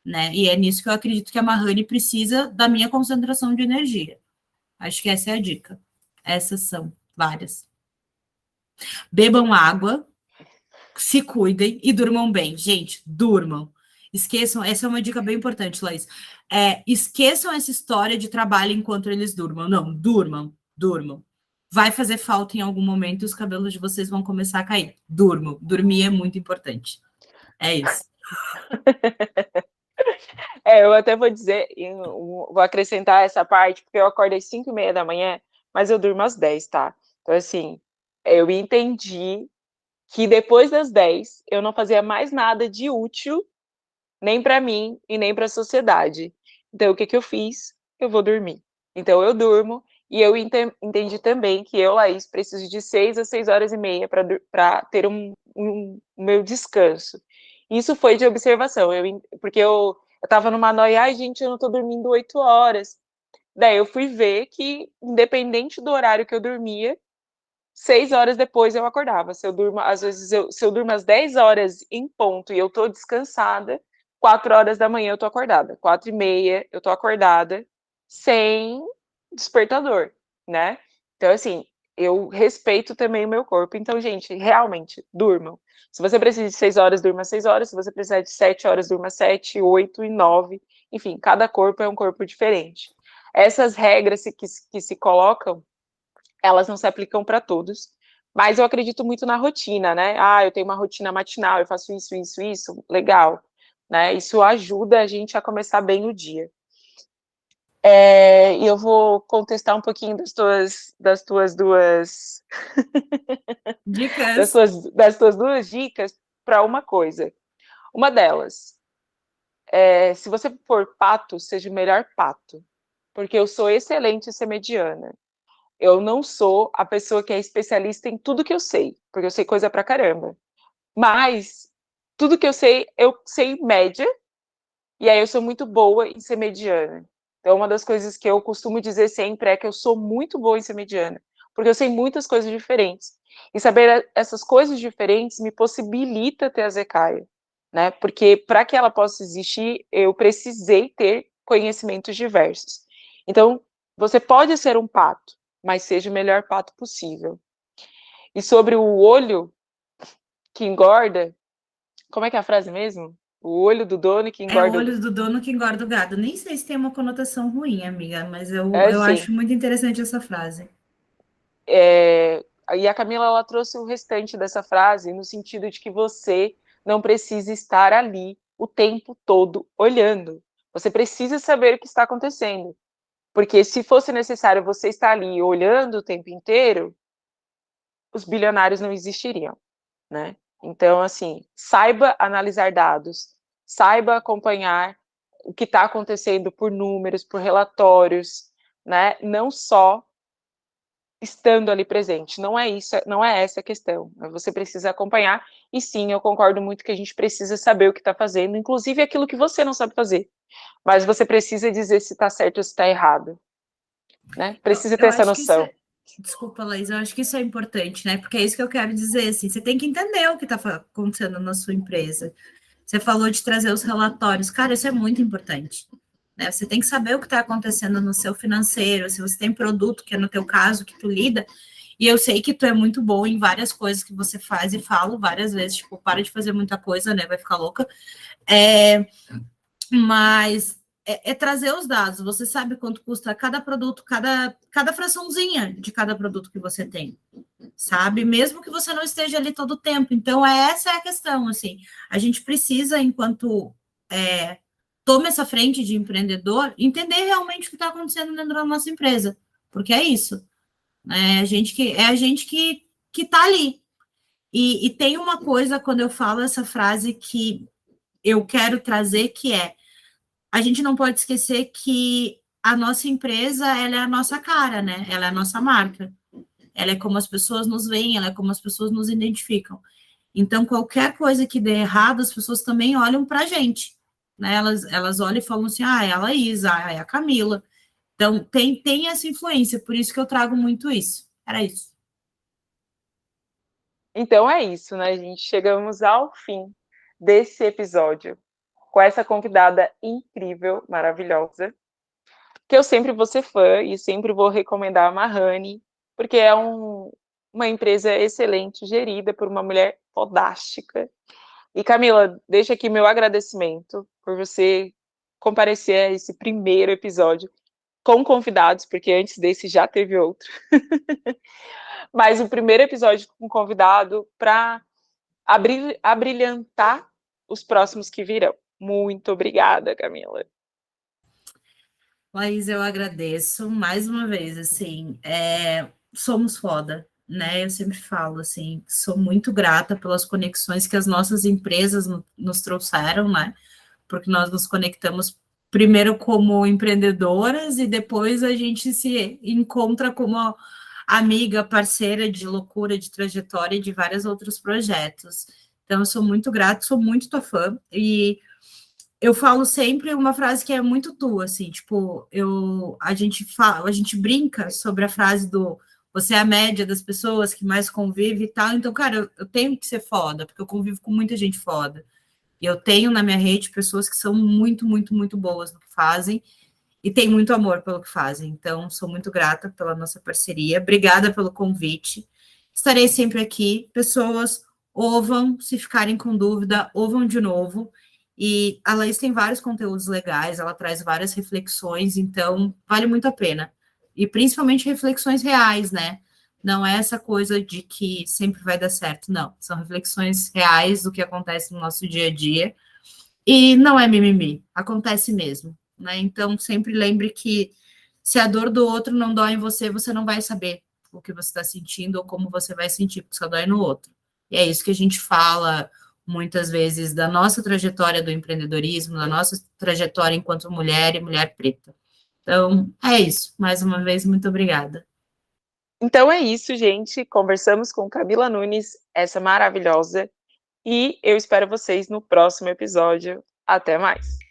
né? E é nisso que eu acredito que a Mahoney precisa da minha concentração de energia. Acho que essa é a dica. Essas são várias. Bebam água, se cuidem e durmam bem. Gente, durmam. Esqueçam, essa é uma dica bem importante, Laís. Esqueçam essa história de trabalho enquanto eles durmam. Não, durmam, durmam. Vai fazer falta em algum momento e os cabelos de vocês vão começar a cair. Durmam. Dormir é muito importante. É isso. Eu até vou dizer, vou acrescentar essa parte, porque eu acordei às 5:30 da manhã, mas eu durmo às 10, tá? Então, assim, eu entendi que depois das 10 eu não fazia mais nada de útil, nem para mim e nem para a sociedade. Então, o que que eu fiz? Eu vou dormir. Então, eu durmo e eu entendi também que eu, Laís, preciso de 6 a 6 horas e meia para ter um meu descanso. Isso foi de observação, porque eu estava numa noia, ai, gente, eu não estou dormindo 8 horas. Daí eu fui ver que, independente do horário que eu dormia, 6 horas depois eu acordava. Se eu durmo, às vezes, se eu durmo às 10 horas em ponto e eu tô descansada, 4 horas da manhã eu tô acordada. 4:30 eu tô acordada, sem despertador, né? Então, assim, eu respeito também o meu corpo. Então, gente, realmente, durmam. Se você precisa de 6 horas, durma 6 horas. Se você precisar de 7 horas, durma 7, 8 e 9. Enfim, cada corpo é um corpo diferente. Essas regras que se colocam, elas não se aplicam para todos. Mas eu acredito muito na rotina, né? Ah, eu tenho uma rotina matinal, eu faço isso, isso, isso. Legal. Né? Isso ajuda a gente a começar bem o dia. E eu vou contestar um pouquinho das tuas duas Dicas. das tuas duas dicas para uma coisa. Uma delas, se você for pato, seja o melhor pato, porque eu sou excelente em ser mediana. Eu não sou a pessoa que é especialista em tudo que eu sei, porque eu sei coisa pra caramba. Mas tudo que eu sei média, e aí eu sou muito boa em ser mediana. Então, uma das coisas que eu costumo dizer sempre é que eu sou muito boa em ser mediana, porque eu sei muitas coisas diferentes. E saber essas coisas diferentes me possibilita ter a Zecaia, né? Porque para que ela possa existir, eu precisei ter conhecimentos diversos. Então, você pode ser um pato, mas seja o melhor pato possível. E sobre o olho que engorda, como é que é a frase mesmo? O olho do dono que É o engorda. olho do dono que engorda o gado. Nem sei se tem uma conotação ruim, amiga, mas É eu assim. acho muito interessante essa frase. E a Camila, ela trouxe o restante dessa frase no sentido de que você não precisa estar ali o tempo todo olhando. Você precisa saber o que está acontecendo. Porque se fosse necessário você estar ali olhando o tempo inteiro, os bilionários não existiriam, né? Então, assim, saiba analisar dados, saiba acompanhar o que está acontecendo por números, por relatórios, né? Não só estando ali presente. Não é isso, não é essa a questão. Você precisa acompanhar, e sim, eu concordo muito que a gente precisa saber o que está fazendo, inclusive aquilo que você não sabe fazer. Mas você precisa dizer se está certo ou se está errado. Né? Precisa ter Eu essa acho que isso noção. é. Desculpa, Laís, eu acho que isso é importante, né? Porque é isso que eu quero dizer, assim, você tem que entender o que está acontecendo na sua empresa. Você falou de trazer os relatórios, cara, isso é muito importante. Né? Você tem que saber o que está acontecendo no seu financeiro, se você tem produto, que é no teu caso, que tu lida, e eu sei que tu é muito bom em várias coisas que você faz e falo várias vezes, tipo, para de fazer muita coisa, né? Vai ficar louca. Mas é trazer os dados. Você sabe quanto custa cada produto, cada fraçãozinha de cada produto que você tem, sabe? Mesmo que você não esteja ali todo o tempo. Então, essa é a questão, assim. A gente precisa, enquanto toma essa frente de empreendedor, entender realmente o que está acontecendo dentro da nossa empresa. Porque é isso. Né? A gente que está ali. E tem uma coisa, quando eu falo essa frase, que eu quero trazer, que é a gente não pode esquecer que a nossa empresa, ela é a nossa cara, né? Ela é a nossa marca. Ela é como as pessoas nos veem, ela é como as pessoas nos identificam. Então, qualquer coisa que dê errado, as pessoas também olham para a gente. Né? Elas olham e falam assim, é a Laís, é a Camila. Então, tem essa influência, por isso que eu trago muito isso. Era isso. Então é isso, né, gente? Chegamos ao fim desse episódio com essa convidada incrível, maravilhosa, que eu sempre vou ser fã e sempre vou recomendar a Mahani, porque é uma empresa excelente, gerida por uma mulher fodástica. E Camila, deixa aqui meu agradecimento por você comparecer a esse primeiro episódio com convidados, porque antes desse já teve outro. Mas o primeiro episódio com convidado para abrilhantar os próximos que virão. Muito obrigada, Camila. Laís, eu agradeço mais uma vez, assim, somos foda, né? Eu sempre falo, assim, sou muito grata pelas conexões que as nossas empresas nos trouxeram, né? Porque nós nos conectamos primeiro como empreendedoras e depois a gente se encontra como amiga, parceira de loucura, de trajetória e de vários outros projetos. Então, eu sou muito grata, sou muito tua fã e eu falo sempre uma frase que é muito tua, assim, tipo, a gente brinca sobre a frase do você é a média das pessoas que mais convive e tal, então, cara, eu tenho que ser foda, porque eu convivo com muita gente foda. E eu tenho na minha rede pessoas que são muito, muito, muito boas no que fazem, e tem muito amor pelo que fazem. Então, sou muito grata pela nossa parceria. Obrigada pelo convite. Estarei sempre aqui. Pessoas, ouvam, se ficarem com dúvida, ouvam de novo. E a Laís tem vários conteúdos legais, ela traz várias reflexões, então vale muito a pena. E principalmente reflexões reais, né? Não é essa coisa de que sempre vai dar certo, não. São reflexões reais do que acontece no nosso dia a dia. E não é mimimi, acontece mesmo, né? Então sempre lembre que se a dor do outro não dói em você, você não vai saber o que você está sentindo ou como você vai sentir, porque só dói no outro. E é isso que a gente fala muitas vezes da nossa trajetória do empreendedorismo, da nossa trajetória enquanto mulher e mulher preta. Então, é isso. Mais uma vez, muito obrigada. Então é isso, gente. Conversamos com Camila Nunes, essa maravilhosa, e eu espero vocês no próximo episódio. Até mais!